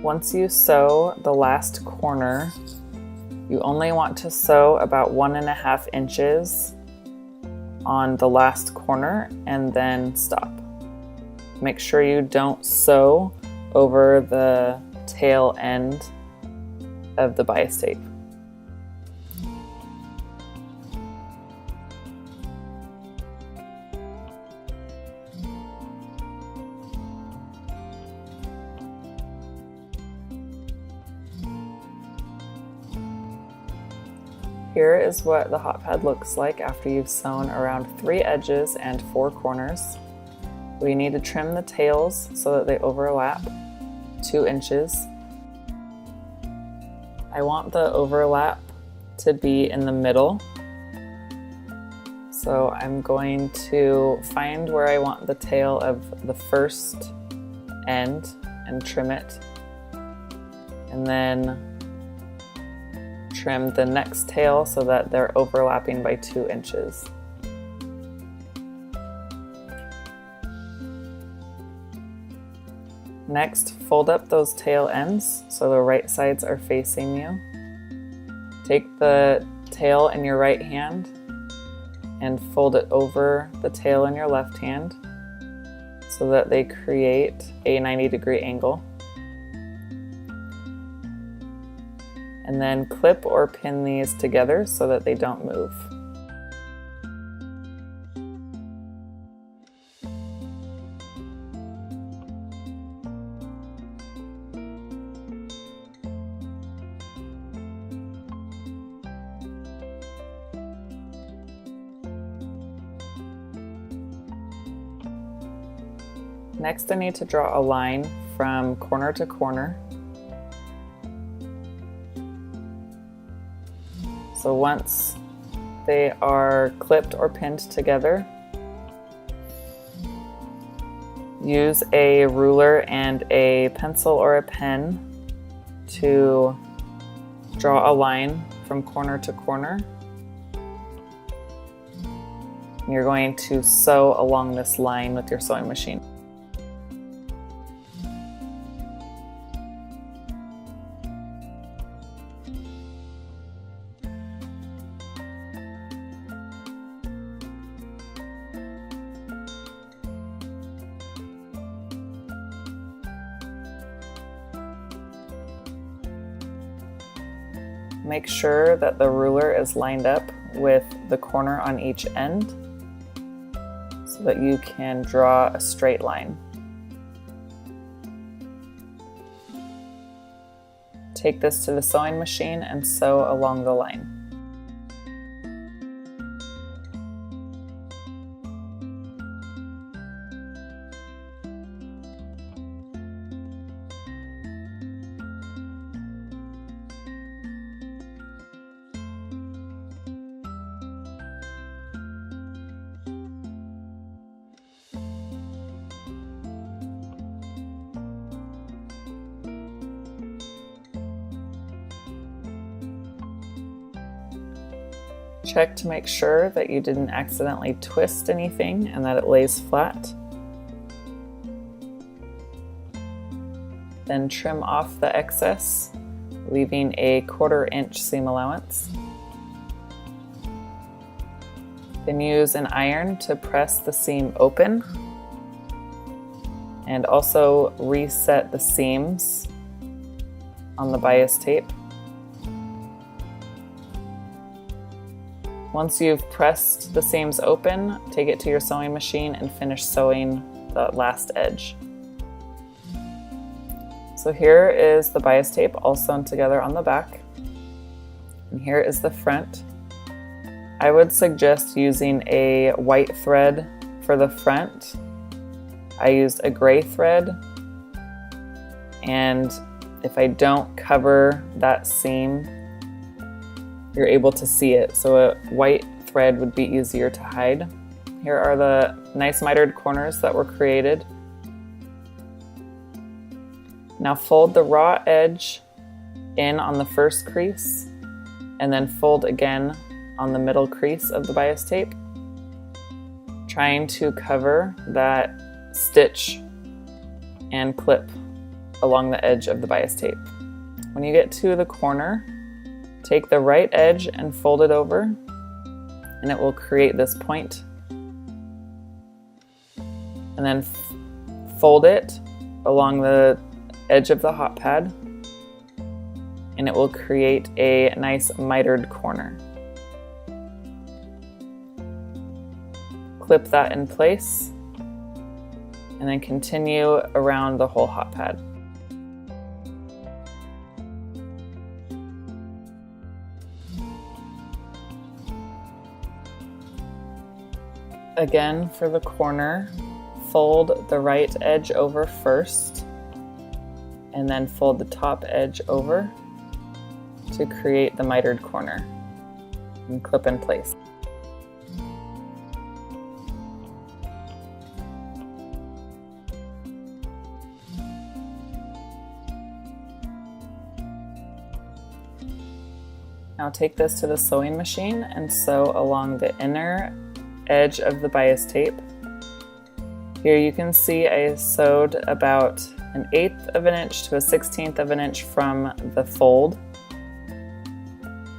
Once you sew the last corner, you only want to sew about 1.5 inches on the last corner and then stop. Make sure you don't sew over the tail end of the bias tape. Here is what the hot pad looks like after you've sewn around 3 edges and 4 corners. We need to trim the tails so that they overlap 2 inches. I want the overlap to be in the middle. So I'm going to find where I want the tail of the first end and trim it. And then trim the next tail so that they're overlapping by 2 inches. Next, fold up those tail ends so the right sides are facing you. Take the tail in your right hand and fold it over the tail in your left hand so that they create a 90-degree angle. And then clip or pin these together so that they don't move. Next, I need to draw a line from corner to corner. So once they are clipped or pinned together, use a ruler and a pencil or a pen to draw a line from corner to corner. You're going to sew along this line with your sewing machine. Make sure that the ruler is lined up with the corner on each end so that you can draw a straight line. Take this to the sewing machine and sew along the line. Check to make sure that you didn't accidentally twist anything and that it lays flat. Then trim off the excess, leaving a 1/4 inch seam allowance. Then use an iron to press the seam open and also reset the seams on the bias tape. Once you've pressed the seams open, take it to your sewing machine and finish sewing the last edge. So here is the bias tape all sewn together on the back, and here is the front. I would suggest using a white thread for the front. I used a gray thread, and if I don't cover that seam, you're able to see it. So a white thread would be easier to hide. Here are the nice mitered corners that were created. Now fold the raw edge in on the first crease and then fold again on the middle crease of the bias tape, trying to cover that stitch and clip along the edge of the bias tape. When you get to the corner, take the right edge and fold it over, and it will create this point. And then fold it along the edge of the hot pad, and it will create a nice mitered corner. Clip that in place, and then continue around the whole hot pad. Again, for the corner, fold the right edge over first, and then fold the top edge over to create the mitered corner, and clip in place. Now take this to the sewing machine and sew along the inner edge of the bias tape. Here you can see I sewed about 1/8 of an inch to 1/16 of an inch from the fold.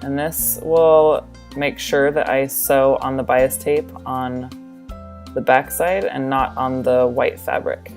And this will make sure that I sew on the bias tape on the back side and not on the white fabric.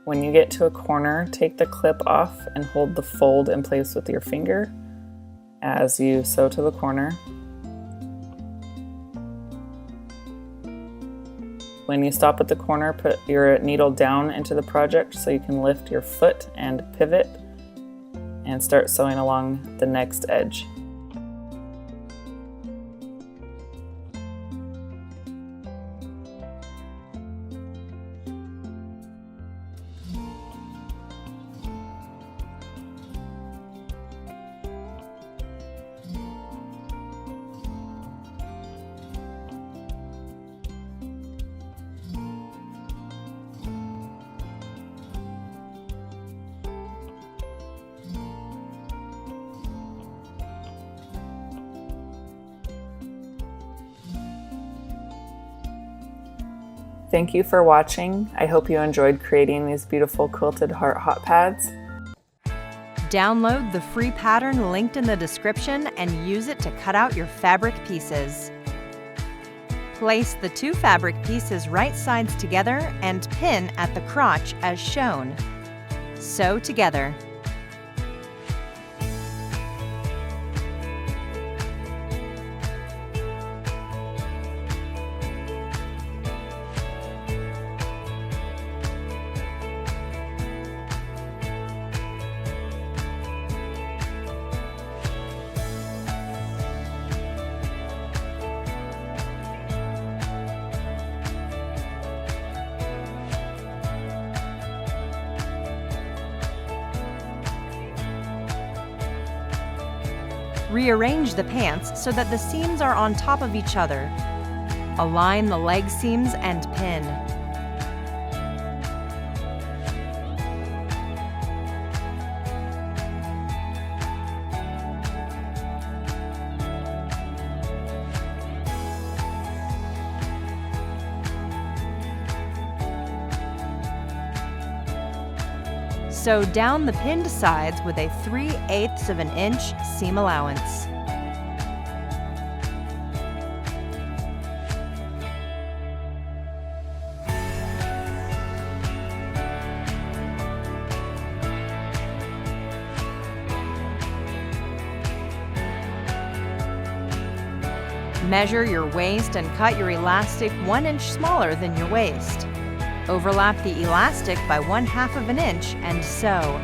When you get to a corner, take the clip off and hold the fold in place with your finger as you sew to the corner. When you stop at the corner, put your needle down into the project so you can lift your foot and pivot and start sewing along the next edge. Thank you for watching. I hope you enjoyed creating these beautiful quilted heart hot pads.
Download the free pattern linked in the description and use it to cut out your fabric pieces. Place the 2 fabric pieces right sides together and pin at the crotch as shown. Sew together. Rearrange the pants so that the seams are on top of each other. Align the leg seams and pin. Sew down the pinned sides with a 3/8 of an inch seam allowance. Measure your waist and cut your elastic 1 inch smaller than your waist. Overlap the elastic by 1/2 of an inch and sew.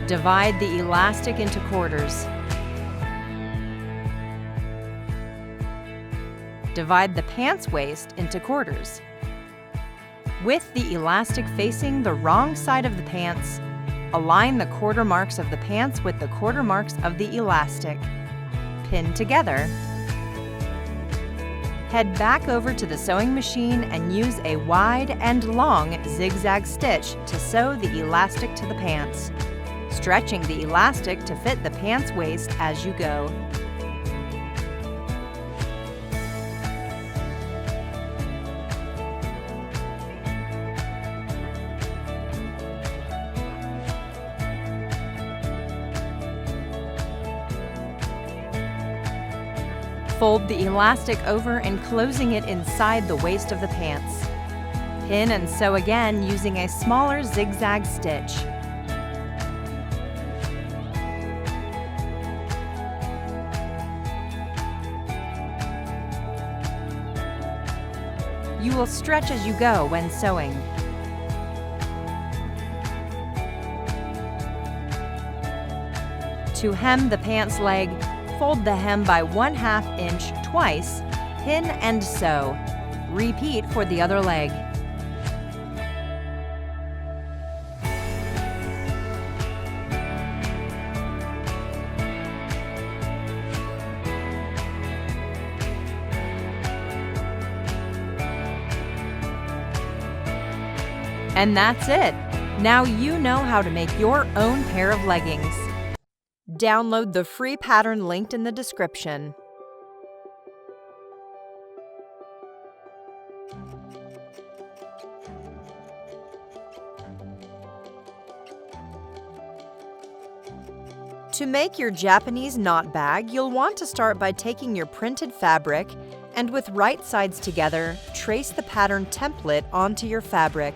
Divide the elastic into quarters. Divide the pants waist into quarters. With the elastic facing the wrong side of the pants, align the quarter marks of the pants with the quarter marks of the elastic. Pin together. Head back over to the sewing machine and use a wide and long zigzag stitch to sew the elastic to the pants, stretching the elastic to fit the pants waist as you go. Fold the elastic over, enclosing it inside the waist of the pants. Pin and sew again using a smaller zigzag stitch. You will stretch as you go when sewing. To hem the pants leg, fold the hem by 1/2 inch twice, pin and sew. Repeat for the other leg. And that's it! Now you know how to make your own pair of leggings. Download the free pattern linked in the description. To make your Japanese knot bag, you'll want to start by taking your printed fabric and with right sides together, trace the pattern template onto your fabric.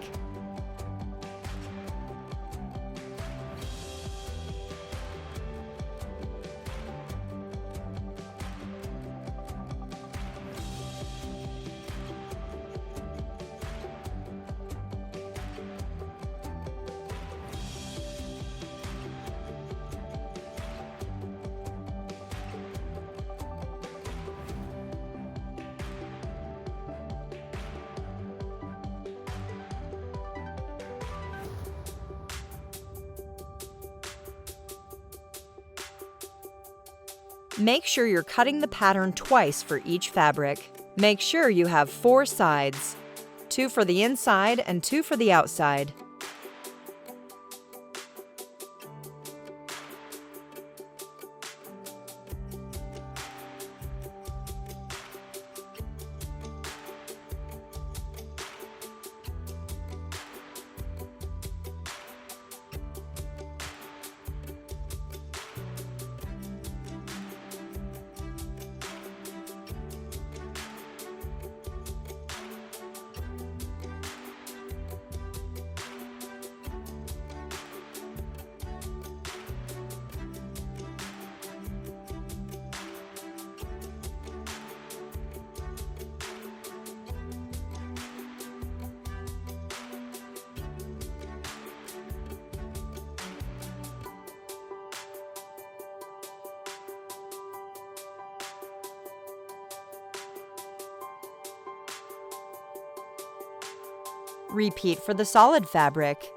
Make sure you're cutting the pattern twice for each fabric. Make sure you have 4 sides, 2 for the inside and 2 for the outside. Repeat for the solid fabric.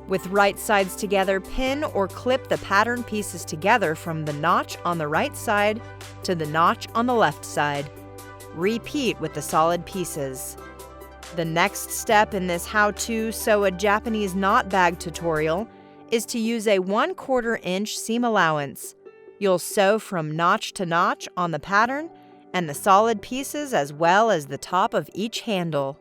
With right sides together, pin or clip the pattern pieces together from the notch on the right side to the notch on the left side. Repeat with the solid pieces. The next step in this how-to sew a Japanese knot bag tutorial is to use a 1/4 inch seam allowance. You'll sew from notch to notch on the pattern and the solid pieces as well as the top of each handle.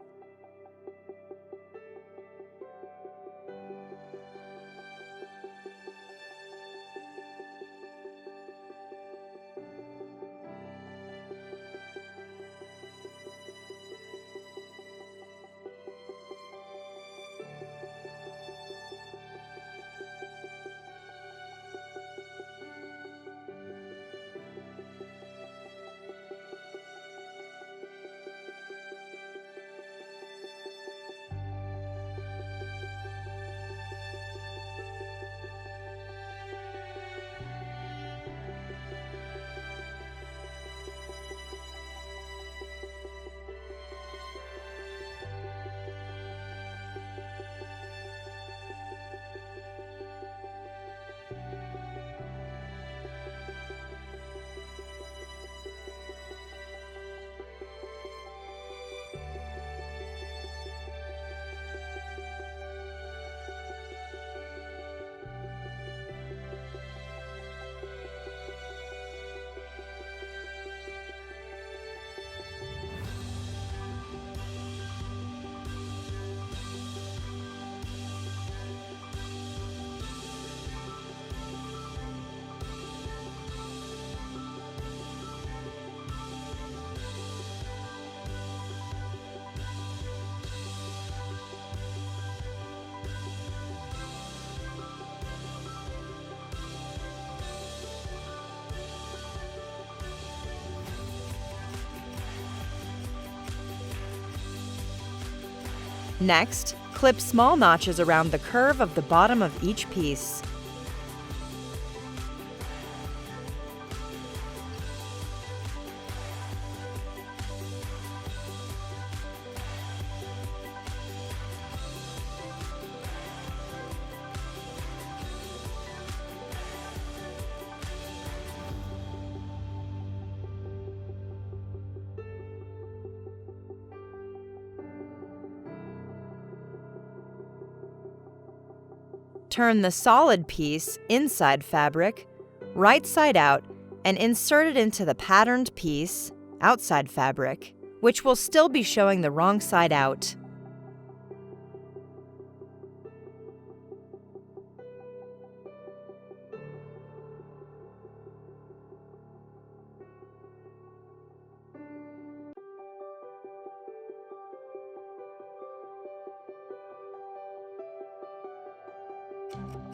Next, clip small notches around the curve of the bottom of each piece. Turn the solid piece inside fabric, right side out, and insert it into the patterned piece, outside fabric, which will still be showing the wrong side out.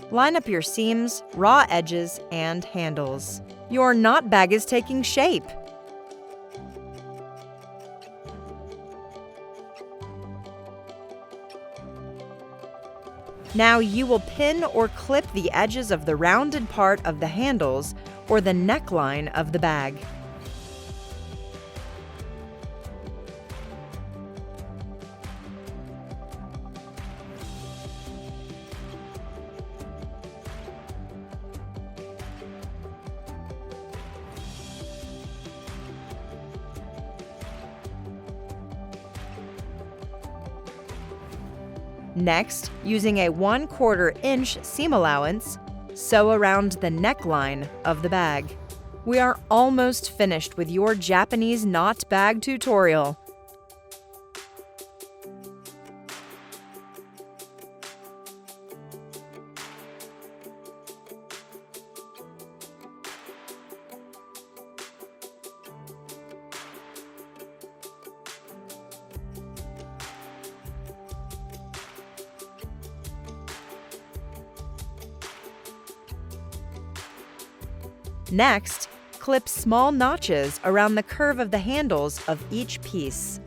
Line up your seams, raw edges, and handles. Your knot bag is taking shape. Now you will pin or clip the edges of the rounded part of the handles or the neckline of the bag. Next, using a 1/4 inch seam allowance, sew around the neckline of the bag. We are almost finished with your Japanese knot bag tutorial. Next, clip small notches around the curve of the handles of each piece.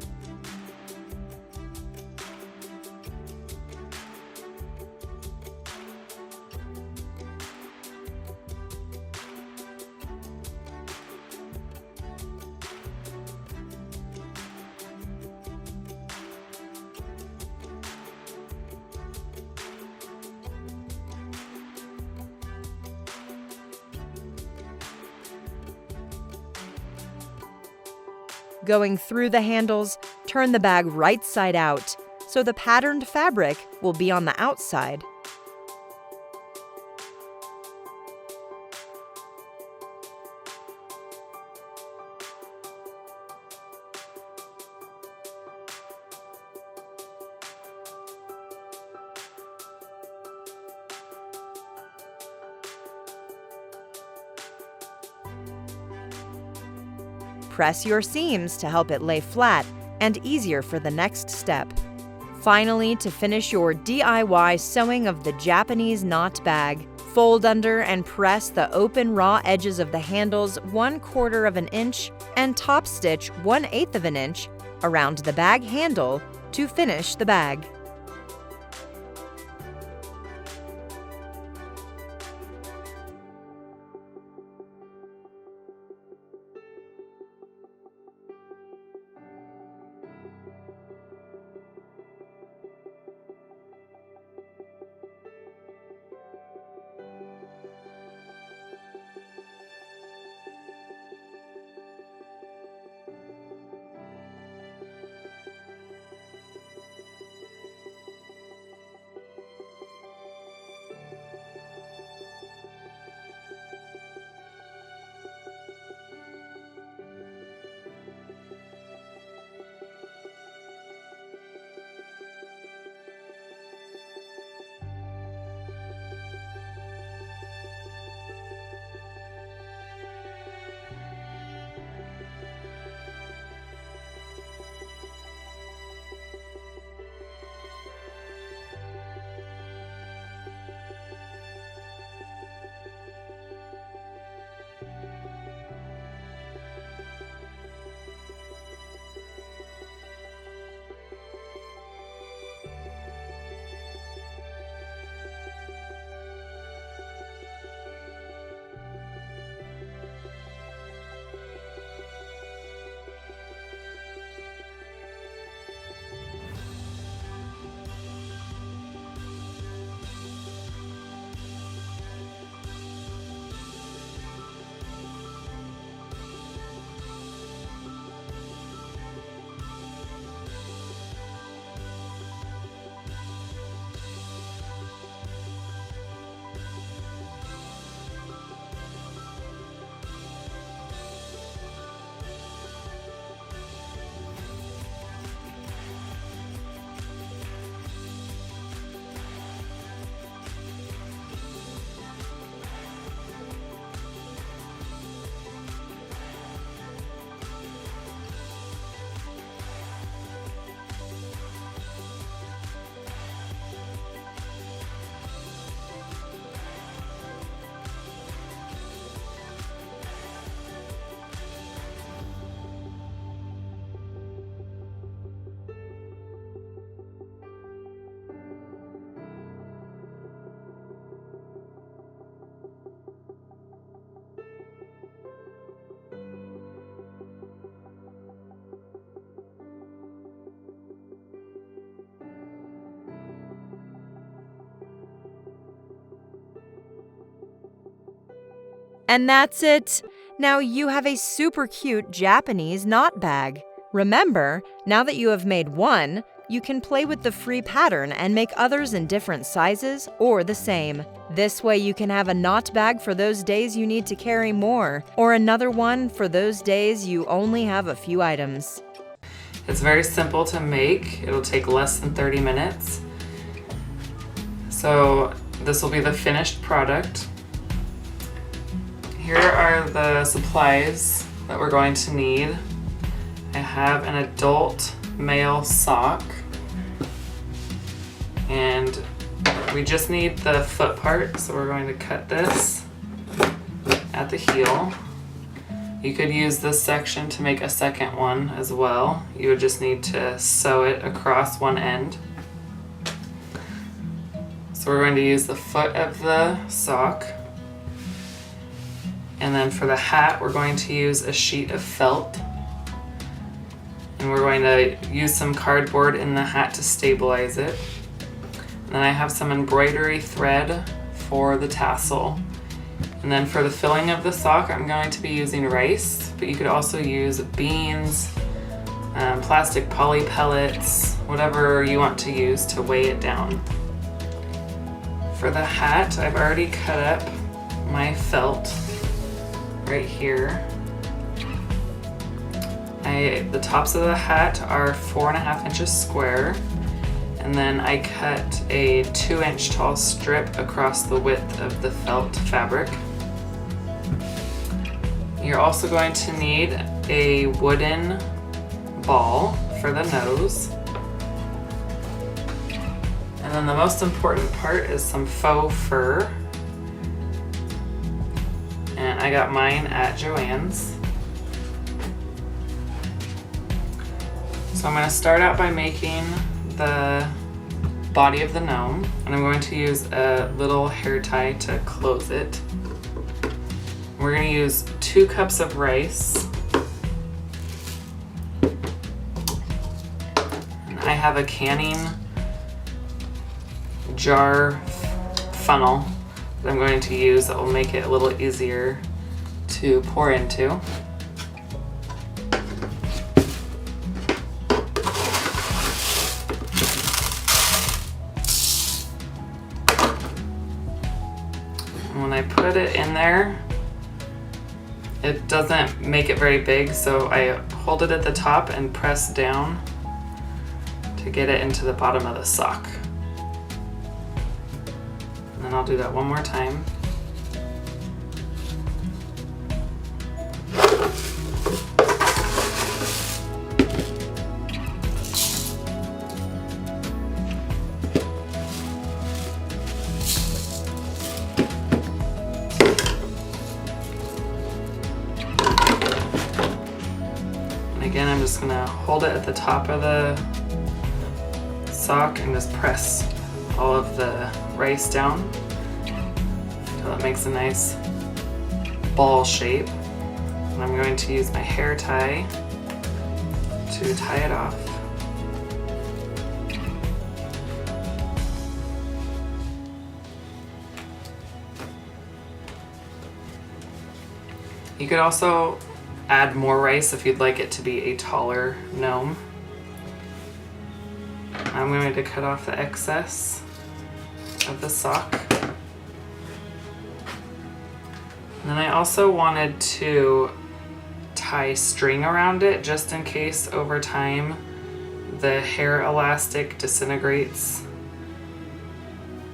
Going through the handles, turn the bag right side out, so the patterned fabric will be on the outside. Press your seams to help it lay flat and easier for the next step. Finally, to finish your DIY sewing of the Japanese knot bag, fold under and press the open raw edges of the handles 1/4 of an inch and top stitch 1/8 of an inch around the bag handle to finish the bag. And that's it! Now you have a super cute Japanese knot bag. Remember, now that you have made one, you can play with the free pattern and make others in different sizes or the same. This way you can have a knot bag for those days you need to carry more, or another one for those days you only have a few items.
It's very simple to make. It'll take less than 30 minutes. So this will be the finished product. Here are the supplies that we're going to need. I have an adult male sock, and we just need the foot part, so we're going to cut this at the heel. You could use this section to make a second one as well. You would just need to sew it across one end. So we're going to use the foot of the sock. And then for the hat, we're going to use a sheet of felt. And we're going to use some cardboard in the hat to stabilize it. And then I have some embroidery thread for the tassel. And then for the filling of the sock, I'm going to be using rice, but you could also use beans, plastic poly pellets, whatever you want to use to weigh it down. For the hat, I've already cut up my felt right here. The tops of the hat are 4.5 inches square, and then I cut a 2-inch tall strip across the width of the felt fabric. You're also going to need a wooden ball for the nose. And then the most important part is some faux fur. And I got mine at Joann's. So I'm going to start out by making the body of the gnome, and I'm going to use a little hair tie to close it. We're going to use 2 cups of rice. And I have a canning jar funnel that I'm going to use that will make it a little easier to pour into. When I put it in there, it doesn't make it very big, so I hold it at the top and press down to get it into the bottom of the sock. And then I'll do that one more time. Again, I'm just gonna hold it at the top of the sock and just press all of the rice down until it makes a nice ball shape. And I'm going to use my hair tie to tie it off. You could also add more rice if you'd like it to be a taller gnome. I'm going to cut off the excess of the sock. And then I also wanted to tie string around it just in case over time the hair elastic disintegrates.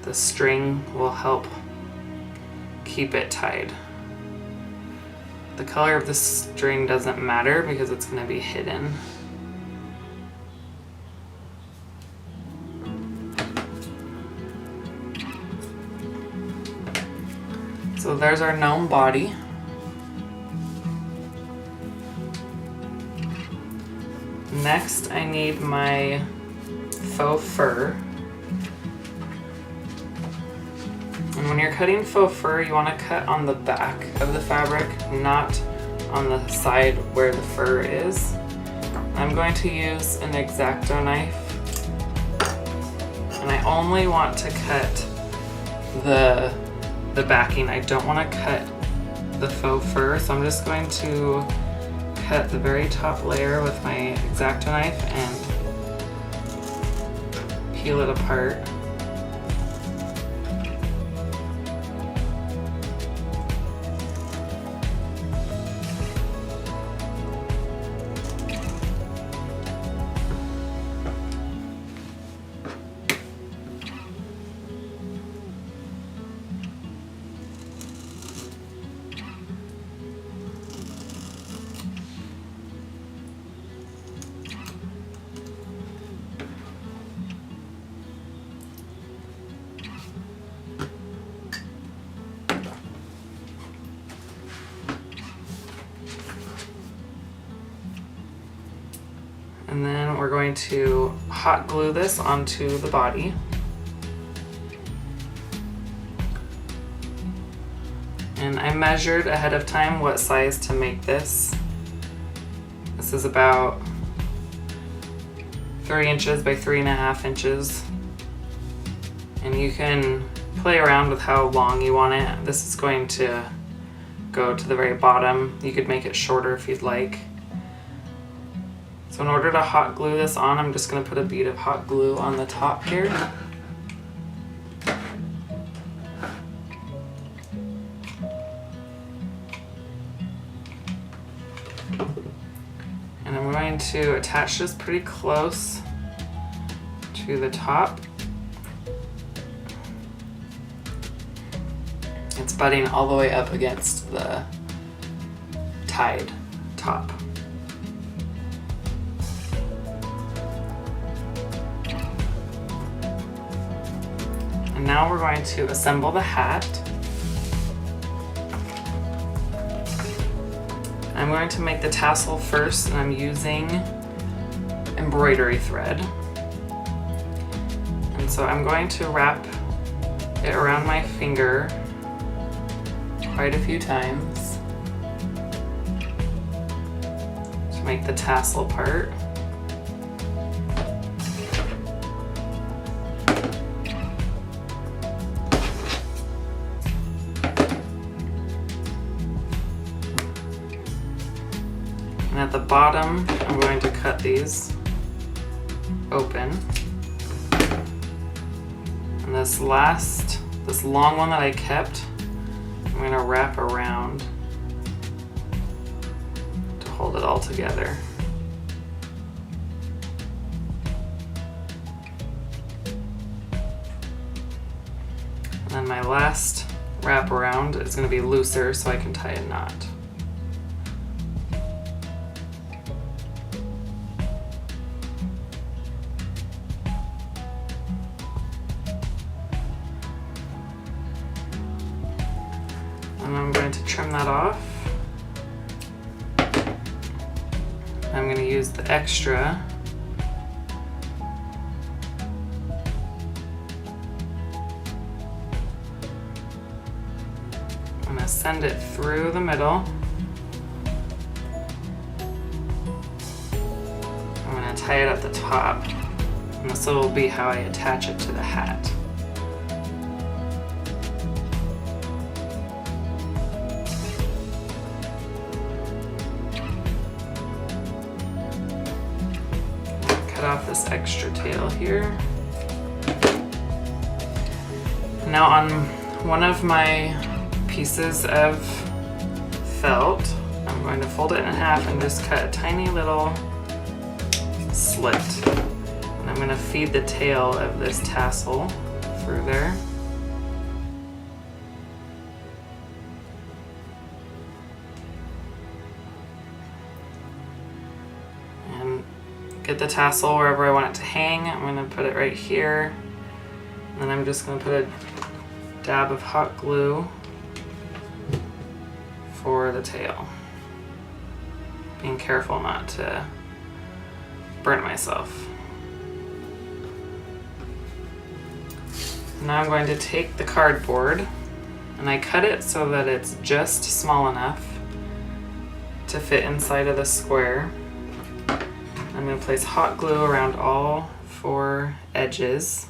The string will help keep it tied. The color of the string doesn't matter because it's going to be hidden. So there's our gnome body. Next, I need my faux fur. And when you're cutting faux fur, you want to cut on the back of the fabric, not on the side where the fur is. I'm going to use an X-Acto knife, and I only want to cut the backing. I don't want to cut the faux fur, so I'm just going to cut the very top layer with my X-Acto knife and peel it apart. And then we're going to hot glue this onto the body. And I measured ahead of time what size to make this. This is about 3 inches by 3.5 inches. And you can play around with how long you want it. This is going to go to the very bottom. You could make it shorter if you'd like. So in order to hot glue this on, I'm just going to put a bead of hot glue on the top here. And I'm going to attach this pretty close to the top. It's butting all the way up against the tied top. And now we're going to assemble the hat. I'm going to make the tassel first, and I'm using embroidery thread. And so I'm going to wrap it around my finger quite a few times to make the tassel part. And at the bottom, I'm going to cut these open. And this long one that I kept, I'm going to wrap around to hold it all together. And then my last wrap around is going to be looser so I can tie a knot. And I'm going to trim that off. I'm going to use the extra I'm going to send it through the middle. I'm going to tie it at the top, and this will be how I attach it to the hat. Cut off this extra tail here. Now on one of my pieces of felt, I'm going to fold it in half and just cut a tiny little slit. And I'm going to feed the tail of this tassel through there. And get the tassel wherever I want it to hang. I'm going to put it right here. And then I'm just going to put a dab of hot glue for the tail. Being careful not to burn myself. Now I'm going to take the cardboard, and I cut it so that it's just small enough to fit inside of the square. I'm going to place hot glue around all 4 edges.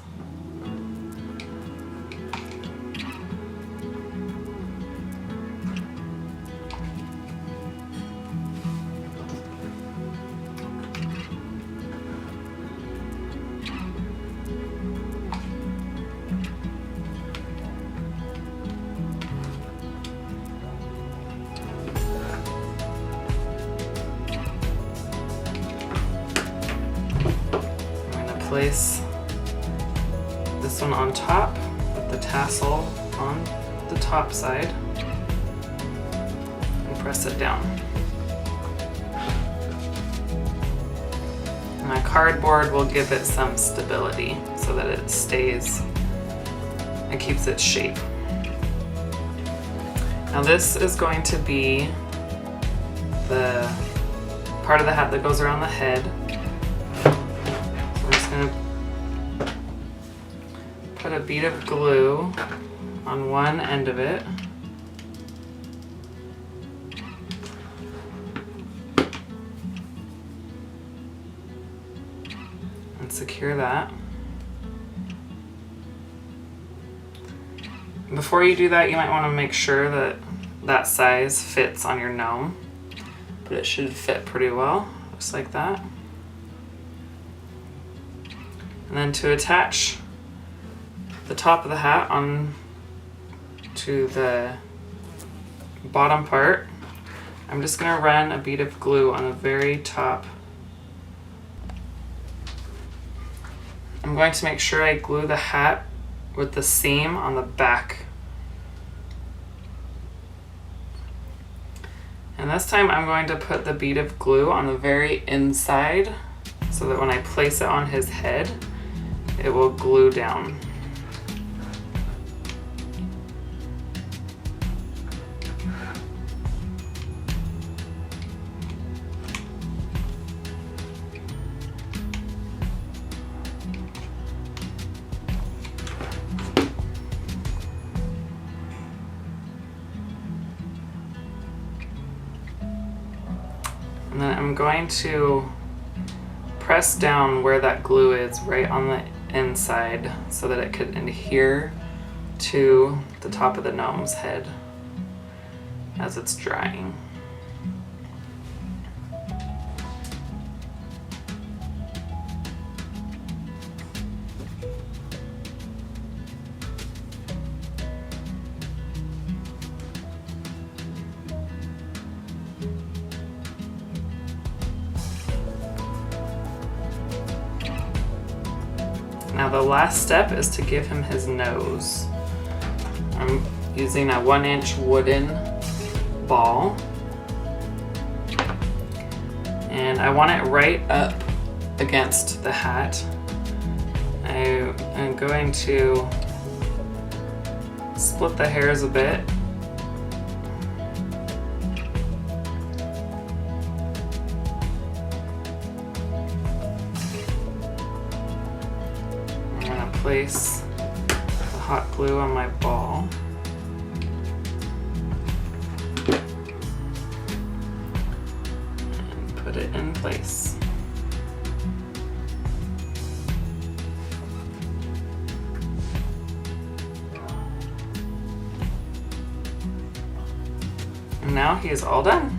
Place this one on top with the tassel on the top side and press it down. My cardboard will give it some stability so that it stays and keeps its shape. Now this is going to be the part of the hat that goes around the head. put a bead of glue on one end of it. And secure that. Before you do that, you might want to make sure that that size fits on your gnome, but it should fit pretty well, just like that. And then to attach the top of the hat on to the bottom part, I'm just going to run a bead of glue on the very top. I'm going to make sure I glue the hat with the seam on the back. And this time I'm going to put the bead of glue on the very inside so that when I place it on his head, it will glue down. And then I'm going to press down where that glue is right on the inside so that it could adhere to the top of the gnome's head as it's drying. Now the last step is to give him his nose. I'm using a 1-inch wooden ball, and I want it right up against the hat. I am going to split the hairs a bit. Place the hot glue on my ball. And put it in place. And now he is all done.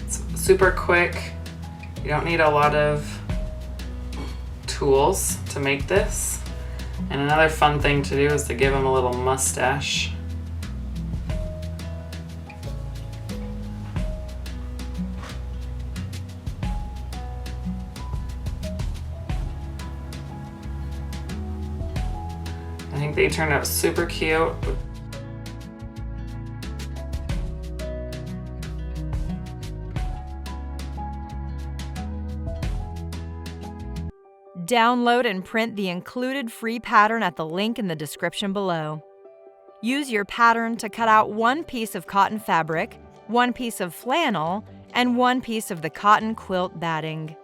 It's super quick. You don't need a lot of tools to make this. And another fun thing to do is to give him a little mustache. I think they turned out super cute.
Download and print the included free pattern at the link in the description below. Use your pattern to cut out one piece of cotton fabric, one piece of flannel, and one piece of the cotton quilt batting.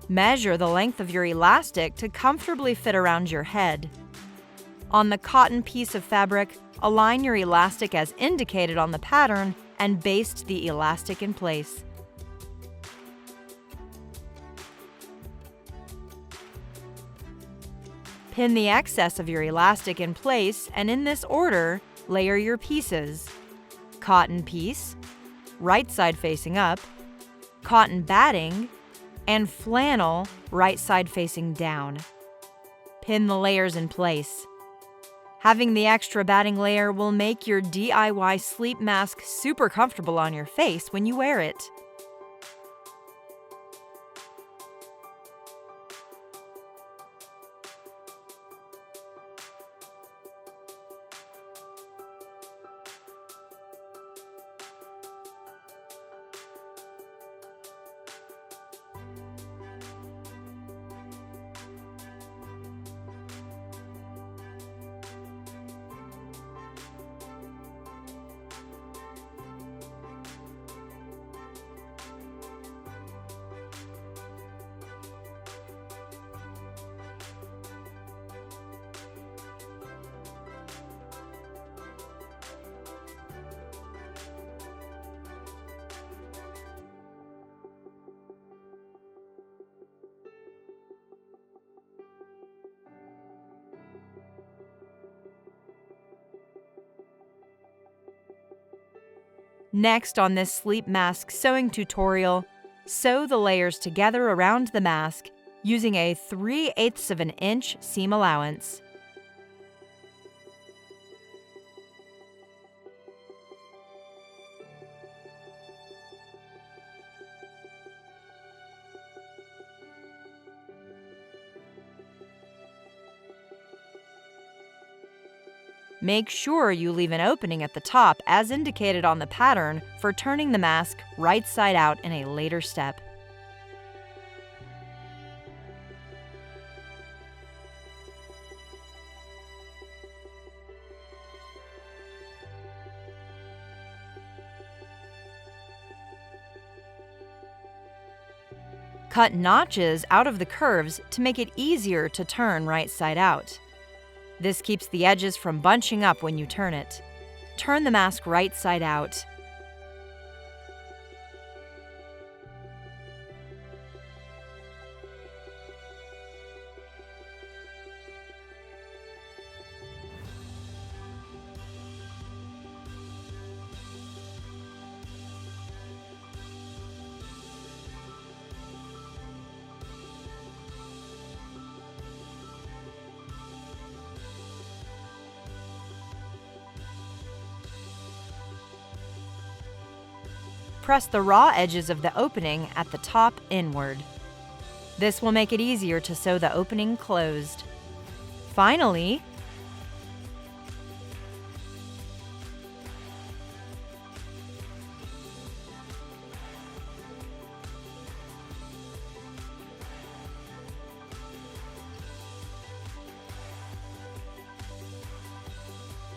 Measure the length of your elastic to comfortably fit around your head. On the cotton piece of fabric, align your elastic as indicated on the pattern and baste the elastic in place. Pin the excess of your elastic in place, and in this order, layer your pieces. Cotton piece, right side facing up, cotton batting, and flannel, right side facing down. Pin the layers in place. Having the extra batting layer will make your DIY sleep mask super comfortable on your face when you wear it. Next, on this sleep mask sewing tutorial, sew the layers together around the mask using a 3/8 of an inch seam allowance. Make sure you leave an opening at the top as indicated on the pattern for turning the mask right side out in a later step. Cut notches out of the curves to make it easier to turn right side out. This keeps the edges from bunching up when you turn it. Turn the mask right side out. Press the raw edges of the opening at the top inward. This will make it easier to sew the opening closed. Finally,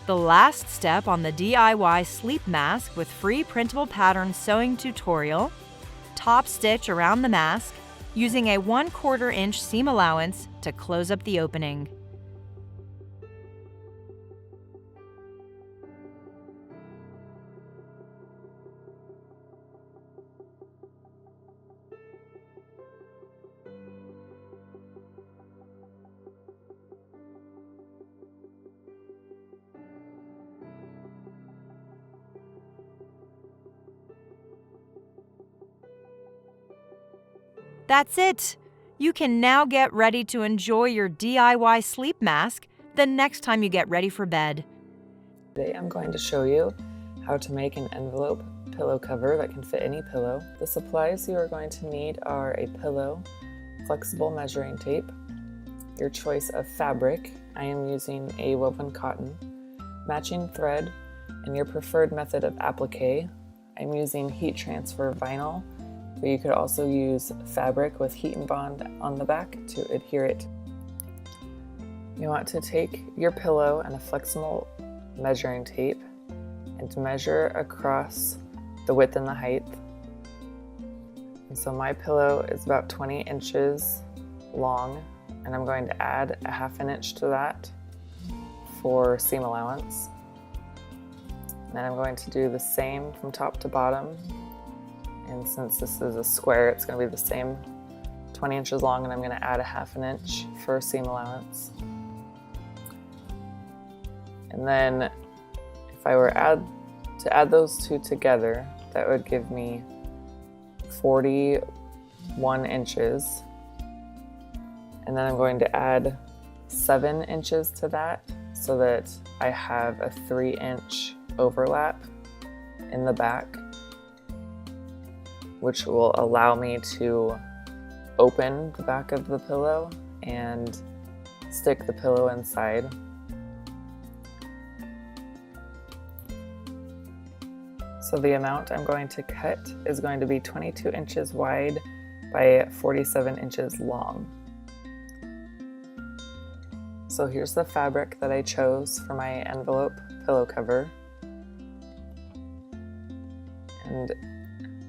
the last step on the DIY sleep mask with free printable pattern sewing tutorial, top stitch around the mask using a 1/4 inch seam allowance to close up the opening. That's it! You can now get ready to enjoy your DIY sleep mask the next time you get ready for bed.
Today I'm going to show you how to make an envelope pillow cover that can fit any pillow. The supplies you are going to need are a pillow, flexible measuring tape, your choice of fabric. I am using a woven cotton, matching thread, and your preferred method of applique. I'm using heat transfer vinyl, but you could also use fabric with heat and bond on the back to adhere it. You want to take your pillow and a flexible measuring tape and to measure across the width and the height. And so my pillow is about 20 inches long, and I'm going to add a 1/2 inch to that for seam allowance. And then I'm going to do the same from top to bottom. And since this is a square, it's going to be the same 20 inches long, and I'm going to add a 1/2 inch for seam allowance. And then if I were to add those two together, that would give me 41 inches. And then I'm going to add 7 inches to that so that I have a 3-inch overlap in the back, which will allow me to open the back of the pillow and stick the pillow inside. So the amount I'm going to cut is going to be 22 inches wide by 47 inches long. So here's the fabric that I chose for my envelope pillow cover. And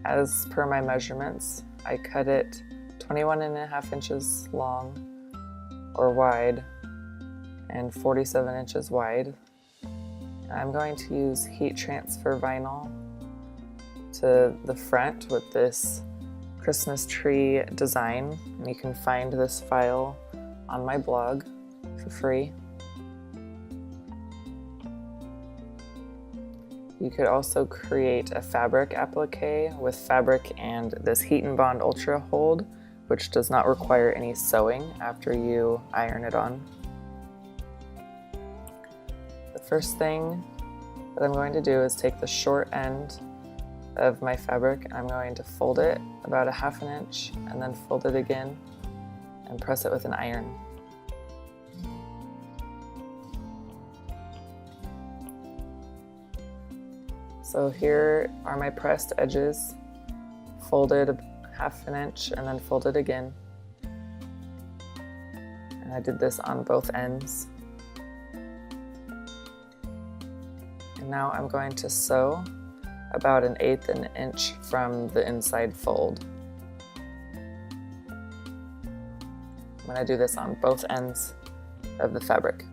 as per my measurements, I cut it 21.5 inches long or wide and 47 inches wide. And I'm going to use heat transfer vinyl to the front with this Christmas tree design. And you can find this file on my blog for free. You could also create a fabric applique with fabric and this Heat and Bond Ultra Hold, which does not require any sewing after you iron it on. The first thing that I'm going to do is take the short end of my fabric and I'm going to fold it about a 1/2 inch and then fold it again and press it with an iron. So here are my pressed edges, folded 1/2 inch and then folded again. And I did this on both ends. And now I'm going to sew about 1/8 inch from the inside fold. I'm going to do this on both ends of the fabric.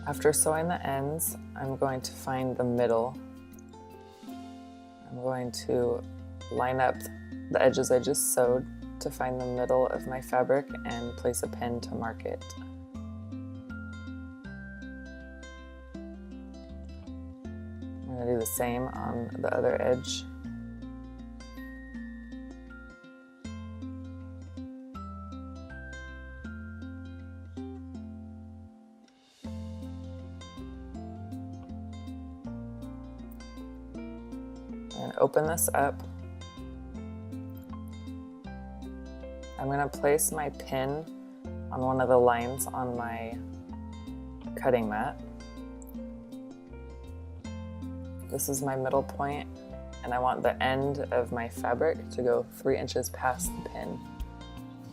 After sewing the ends, I'm going to find the middle. I'm going to line up the edges I just sewed to find the middle of my fabric and place a pin to mark it. I'm going to do the same on the other edge. And open this up. I'm going to place my pin on one of the lines on my cutting mat. This is my middle point, and I want the end of my fabric to go 3 inches past the pin.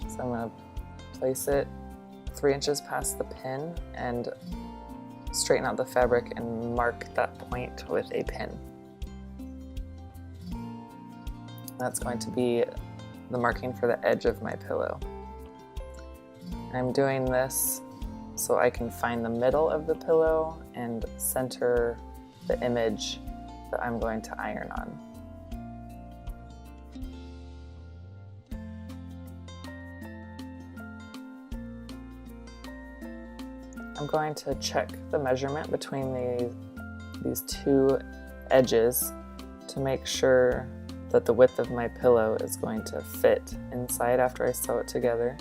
So I'm going to place it 3 inches past the pin and straighten out the fabric and mark that point with a pin. That's going to be the marking for the edge of my pillow. I'm doing this so I can find the middle of the pillow and center the image that I'm going to iron on. I'm going to check the measurement between these two edges to make sure that the width of my pillow is going to fit inside after I sew it together.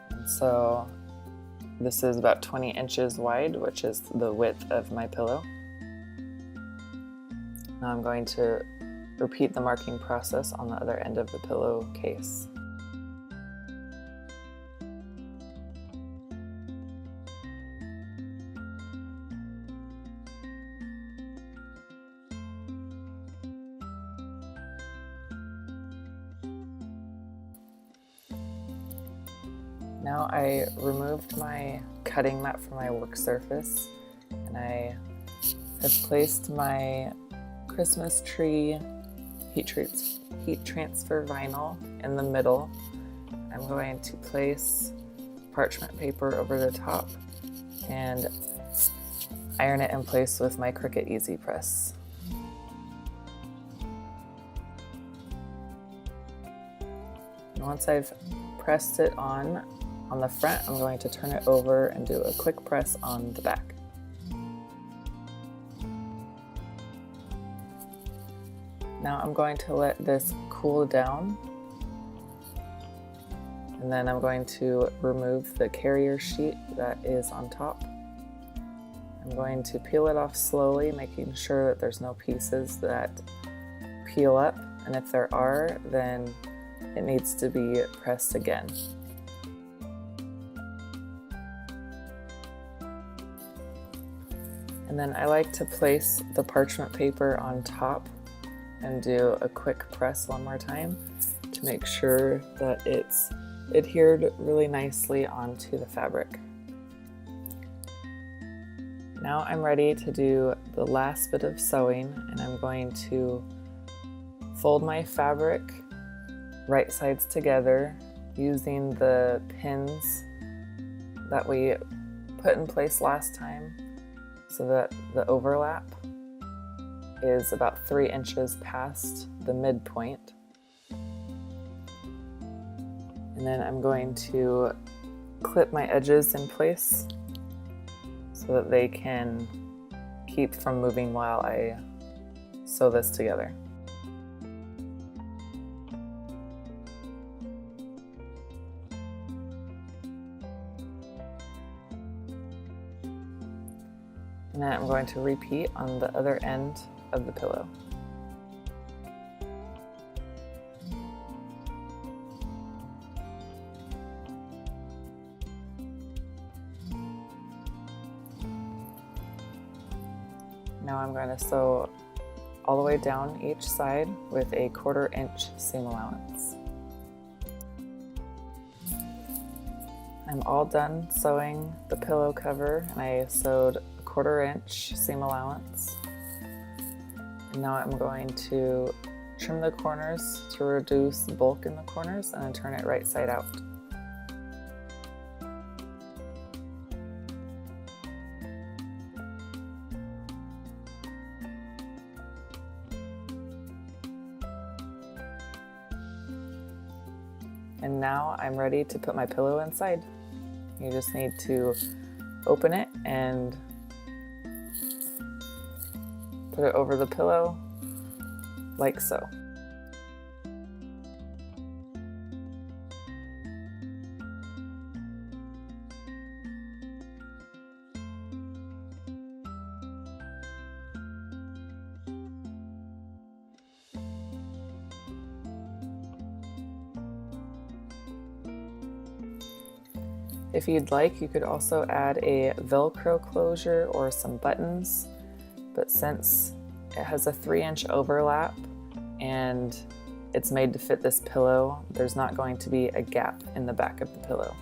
And so this is about 20 inches wide, which is the width of my pillow. Now I'm going to repeat the marking process on the other end of the pillowcase. Now I removed my cutting mat from my work surface and I I've placed my Christmas tree heat transfer vinyl in the middle. I'm going to place parchment paper over the top and iron it in place with my Cricut Easy Press. And once I've pressed it on the front, I'm going to turn it over and do a quick press on the back. Now I'm going to let this cool down, and then I'm going to remove the carrier sheet that is on top. I'm going to peel it off slowly, making sure that there's no pieces that peel up, and if there are, then it needs to be pressed again. And then I like to place the parchment paper on top and do a quick press one more time to make sure that it's adhered really nicely onto the fabric. Now I'm ready to do the last bit of sewing, and I'm going to fold my fabric right sides together using the pins that we put in place last time, so that the overlap is about 3 inches past the midpoint. And then I'm going to clip my edges in place so that they can keep from moving while I sew this together. And then I'm going to repeat on the other end of the pillow. Now I'm going to sew all the way down each side with a 1/4 inch seam allowance. I'm all done sewing the pillow cover, and I sewed a 1/4 inch seam allowance. And now I'm going to trim the corners to reduce the bulk in the corners, and then turn it right side out. And now I'm ready to put my pillow inside. You just need to open it and put it over the pillow like so. If you'd like, you could also add a Velcro closure or some buttons, but since it has a 3-inch overlap and it's made to fit this pillow, there's not going to be a gap in the back of the pillow.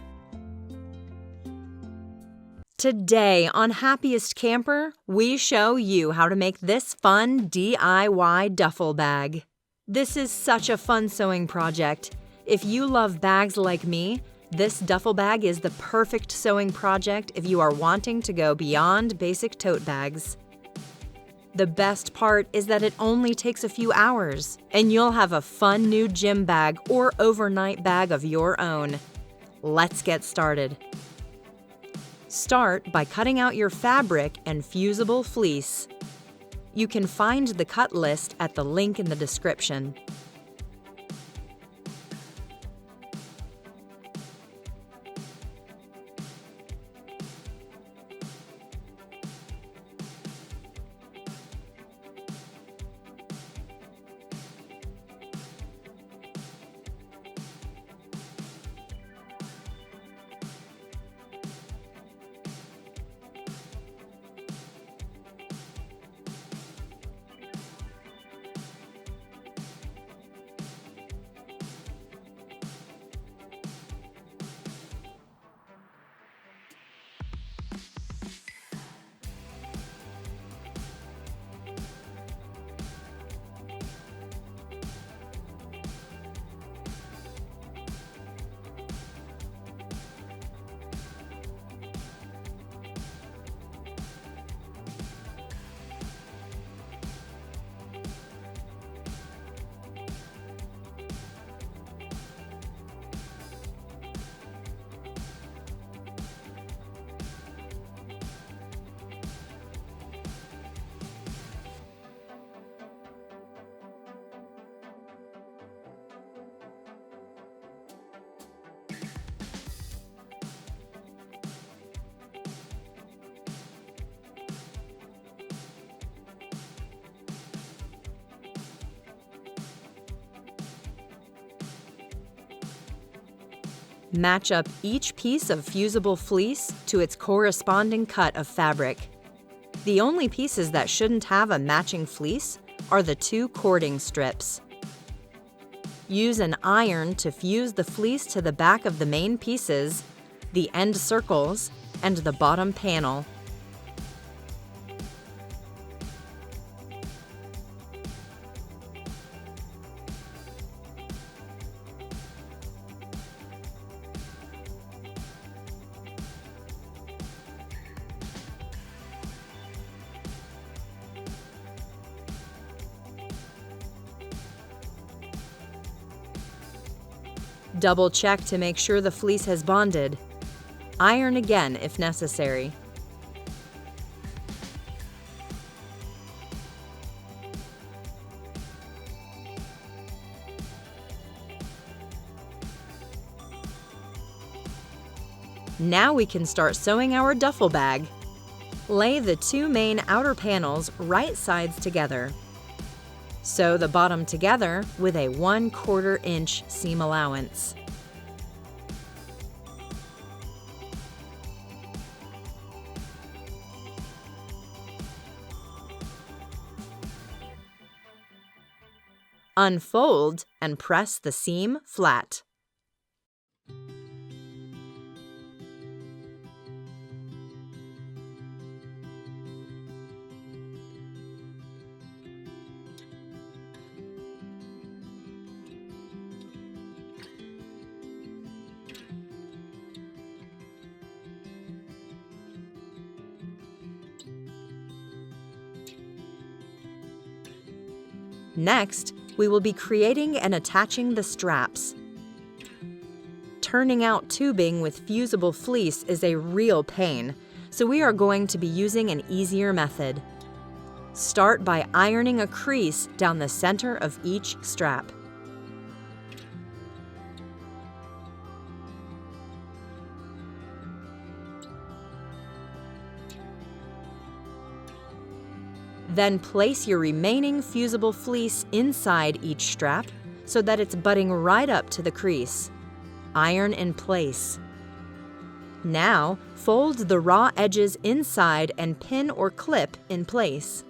Today on Happiest Camper, we show you how to make this fun DIY duffel bag. This is such a fun sewing project. If you love bags like me, this duffel bag is the perfect sewing project if you are wanting to go beyond basic tote bags. The best part is that it only takes a few hours, and you'll have a fun new gym bag or overnight bag of your own. Let's get started. Start by cutting out your fabric and fusible fleece. You can find the cut list at the link in the description. Match up each piece of fusible fleece to its corresponding cut of fabric. The only pieces that shouldn't have a matching fleece are the 2 cording strips. Use an iron to fuse the fleece to the back of the main pieces, the end circles, and the bottom panel. Double check to make sure the fleece has bonded. Iron again if necessary. Now we can start sewing our duffel bag. Lay the 2 main outer panels right sides together. Sew the bottom together with a 1/4 inch seam allowance. Unfold and press the seam flat. Next, we will be creating and attaching the straps. Turning out tubing with fusible fleece is a real pain, so we are going to be using an easier method. Start by ironing a crease down the center of each strap. Then place your remaining fusible fleece inside each strap so that it's butting right up to the crease. Iron in place. Now, fold the raw edges inside and pin or clip in place.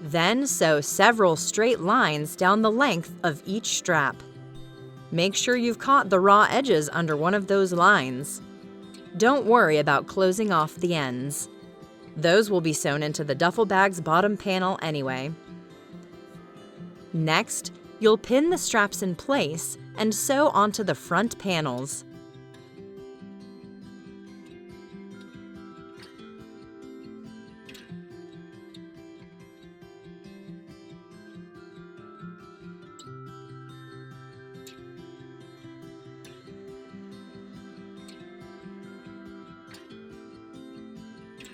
Then sew several straight lines down the length of each strap. Make sure you've caught the raw edges under one of those lines. Don't worry about closing off the ends. Those will be sewn into the duffel bag's bottom panel anyway. Next, you'll pin the straps in place and sew onto the front panels.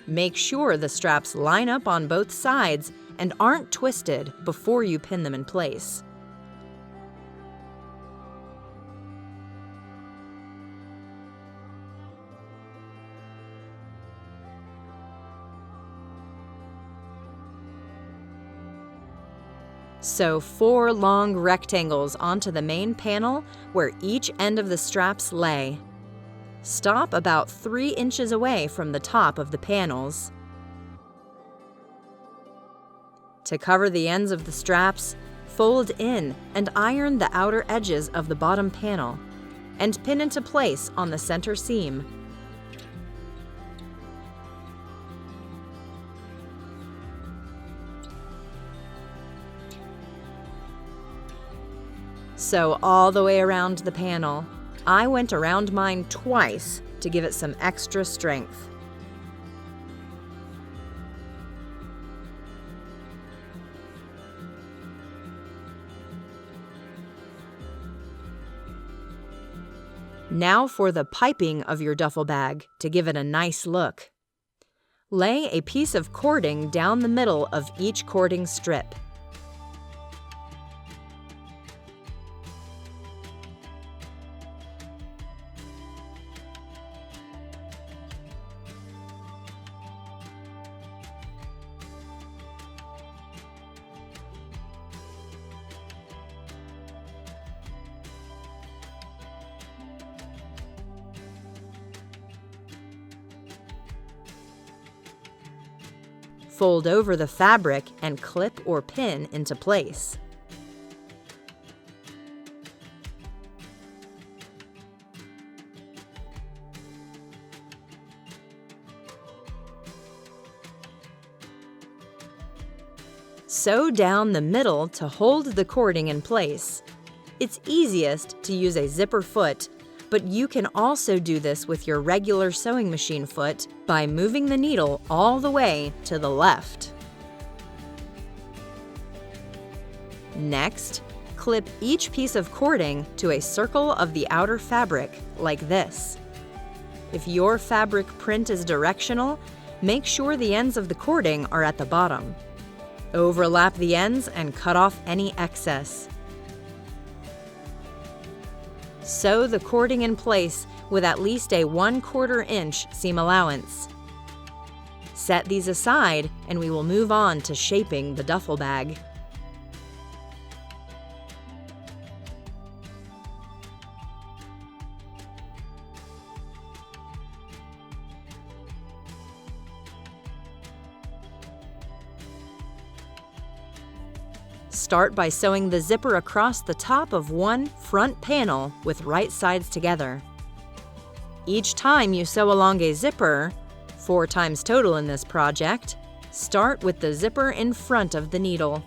Make sure the straps line up on both sides and aren't twisted before you pin them in place. Sew 4 long rectangles onto the main panel where each end of the straps lay. Stop about 3 inches away from the top of the panels. To cover the ends of the straps, fold in and iron the outer edges of the bottom panel and pin into place on the center seam. Sew all the way around the panel. I went around mine twice to give it some extra strength. Now for the piping of your duffel bag to give it a nice look. Lay a piece of cording down the middle of each cording strip. Fold over the fabric and clip or pin into place. Sew down the middle to hold the cording in place. It's easiest to use a zipper foot, but you can also do this with your regular sewing machine foot by moving the needle all the way to the left. Next, clip each piece of cording to a circle of the outer fabric like this. If your fabric print is directional, make sure the ends of the cording are at the bottom. Overlap the ends and cut off any excess. Sew the cording in place with at least a 1/4 inch seam allowance. Set these aside and we will move on to shaping the duffel bag. Start by sewing the zipper across the top of one front panel with right sides together. Each time you sew along a zipper, 4 times total in this project, start with the zipper in front of the needle.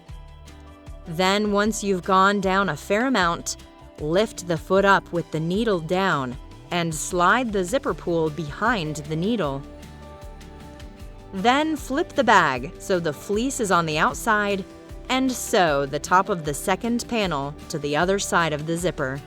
Then, once you've gone down a fair amount, lift the foot up with the needle down and slide the zipper pull behind the needle. Then flip the bag so the fleece is on the outside and sew the top of the second panel to the other side of the zipper.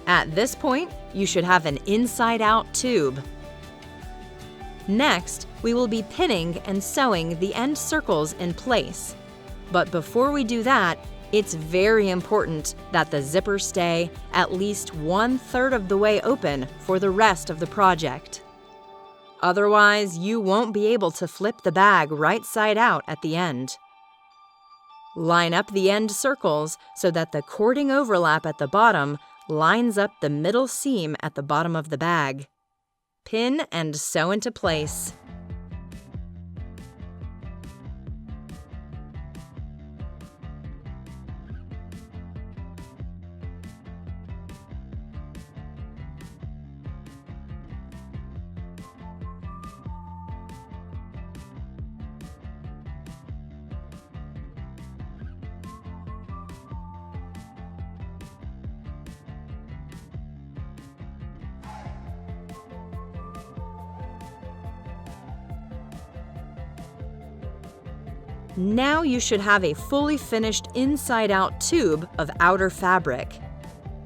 At this point, you should have an inside-out tube. Next, we will be pinning and sewing the end circles in place. But before we do that, it's very important that the zipper stay at least 1/3 of the way open for the rest of the project. Otherwise, you won't be able to flip the bag right side out at the end. Line up the end circles so that the cording overlap at the bottom lines up the middle seam at the bottom of the bag. Pin and sew into place. Now you should have a fully finished inside-out tube of outer fabric.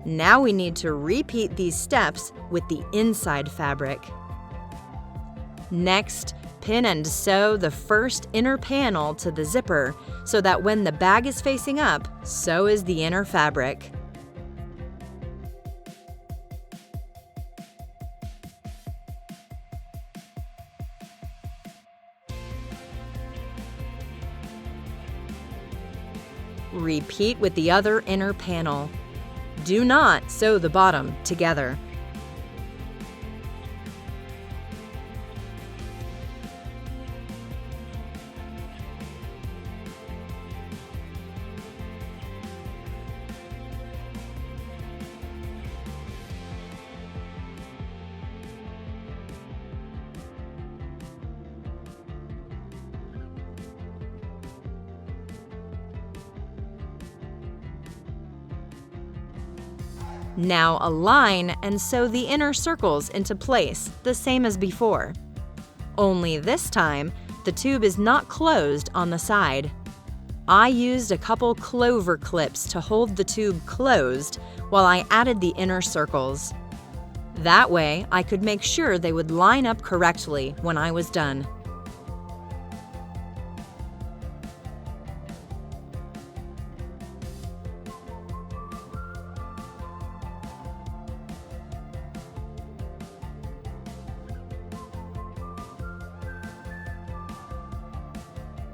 Now we need to repeat these steps with the inside fabric. Next, pin and sew the first inner panel to the zipper so that when the bag is facing up, so is the inner fabric. Repeat with the other inner panel. Do not sew the bottom together. Now align and sew the inner circles into place, the same as before. Only this time, the tube is not closed on the side. I used a couple clover clips to hold the tube closed while I added the inner circles. That way, I could make sure they would line up correctly when I was done.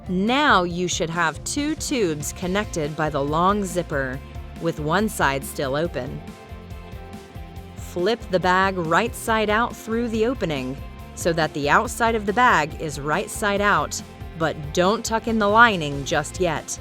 Now you should have 2 tubes connected by the long zipper, with one side still open. Flip the bag right side out through the opening, so that the outside of the bag is right side out, but don't tuck in the lining just yet.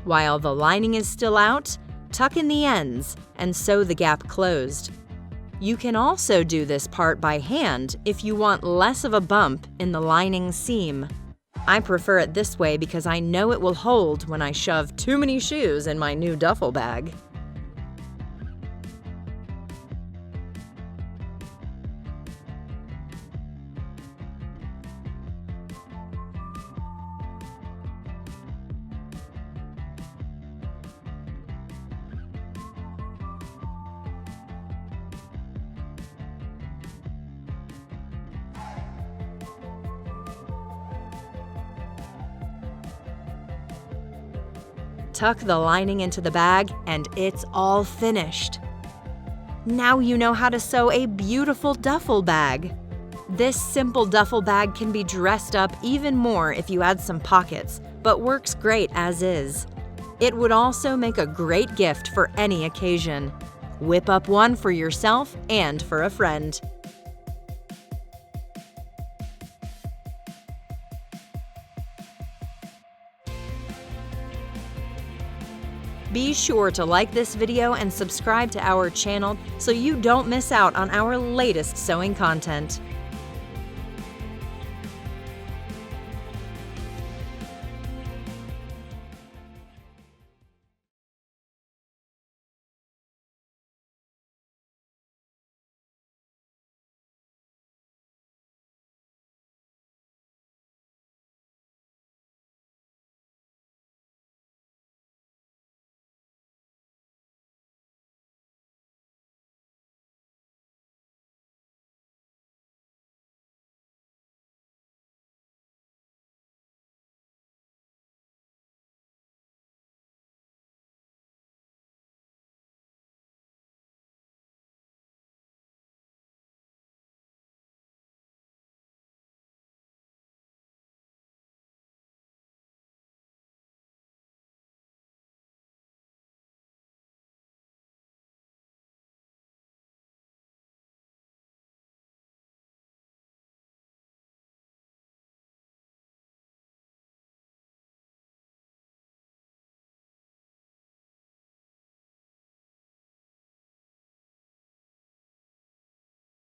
While the lining is still out, tuck in the ends and sew the gap closed. You can also do this part by hand if you want less of a bump in the lining seam. I prefer it this way because I know it will hold when I shove too many shoes in my new duffel bag. Tuck the lining into the bag and it's all finished. Now you know how to sew a beautiful duffel bag. This simple duffel bag can be dressed up even more if you add some pockets, but works great as is. It would also make a great gift for any occasion. Whip up one for yourself and for a friend. Be sure to like this video and subscribe to our channel so you don't miss out on our latest sewing content.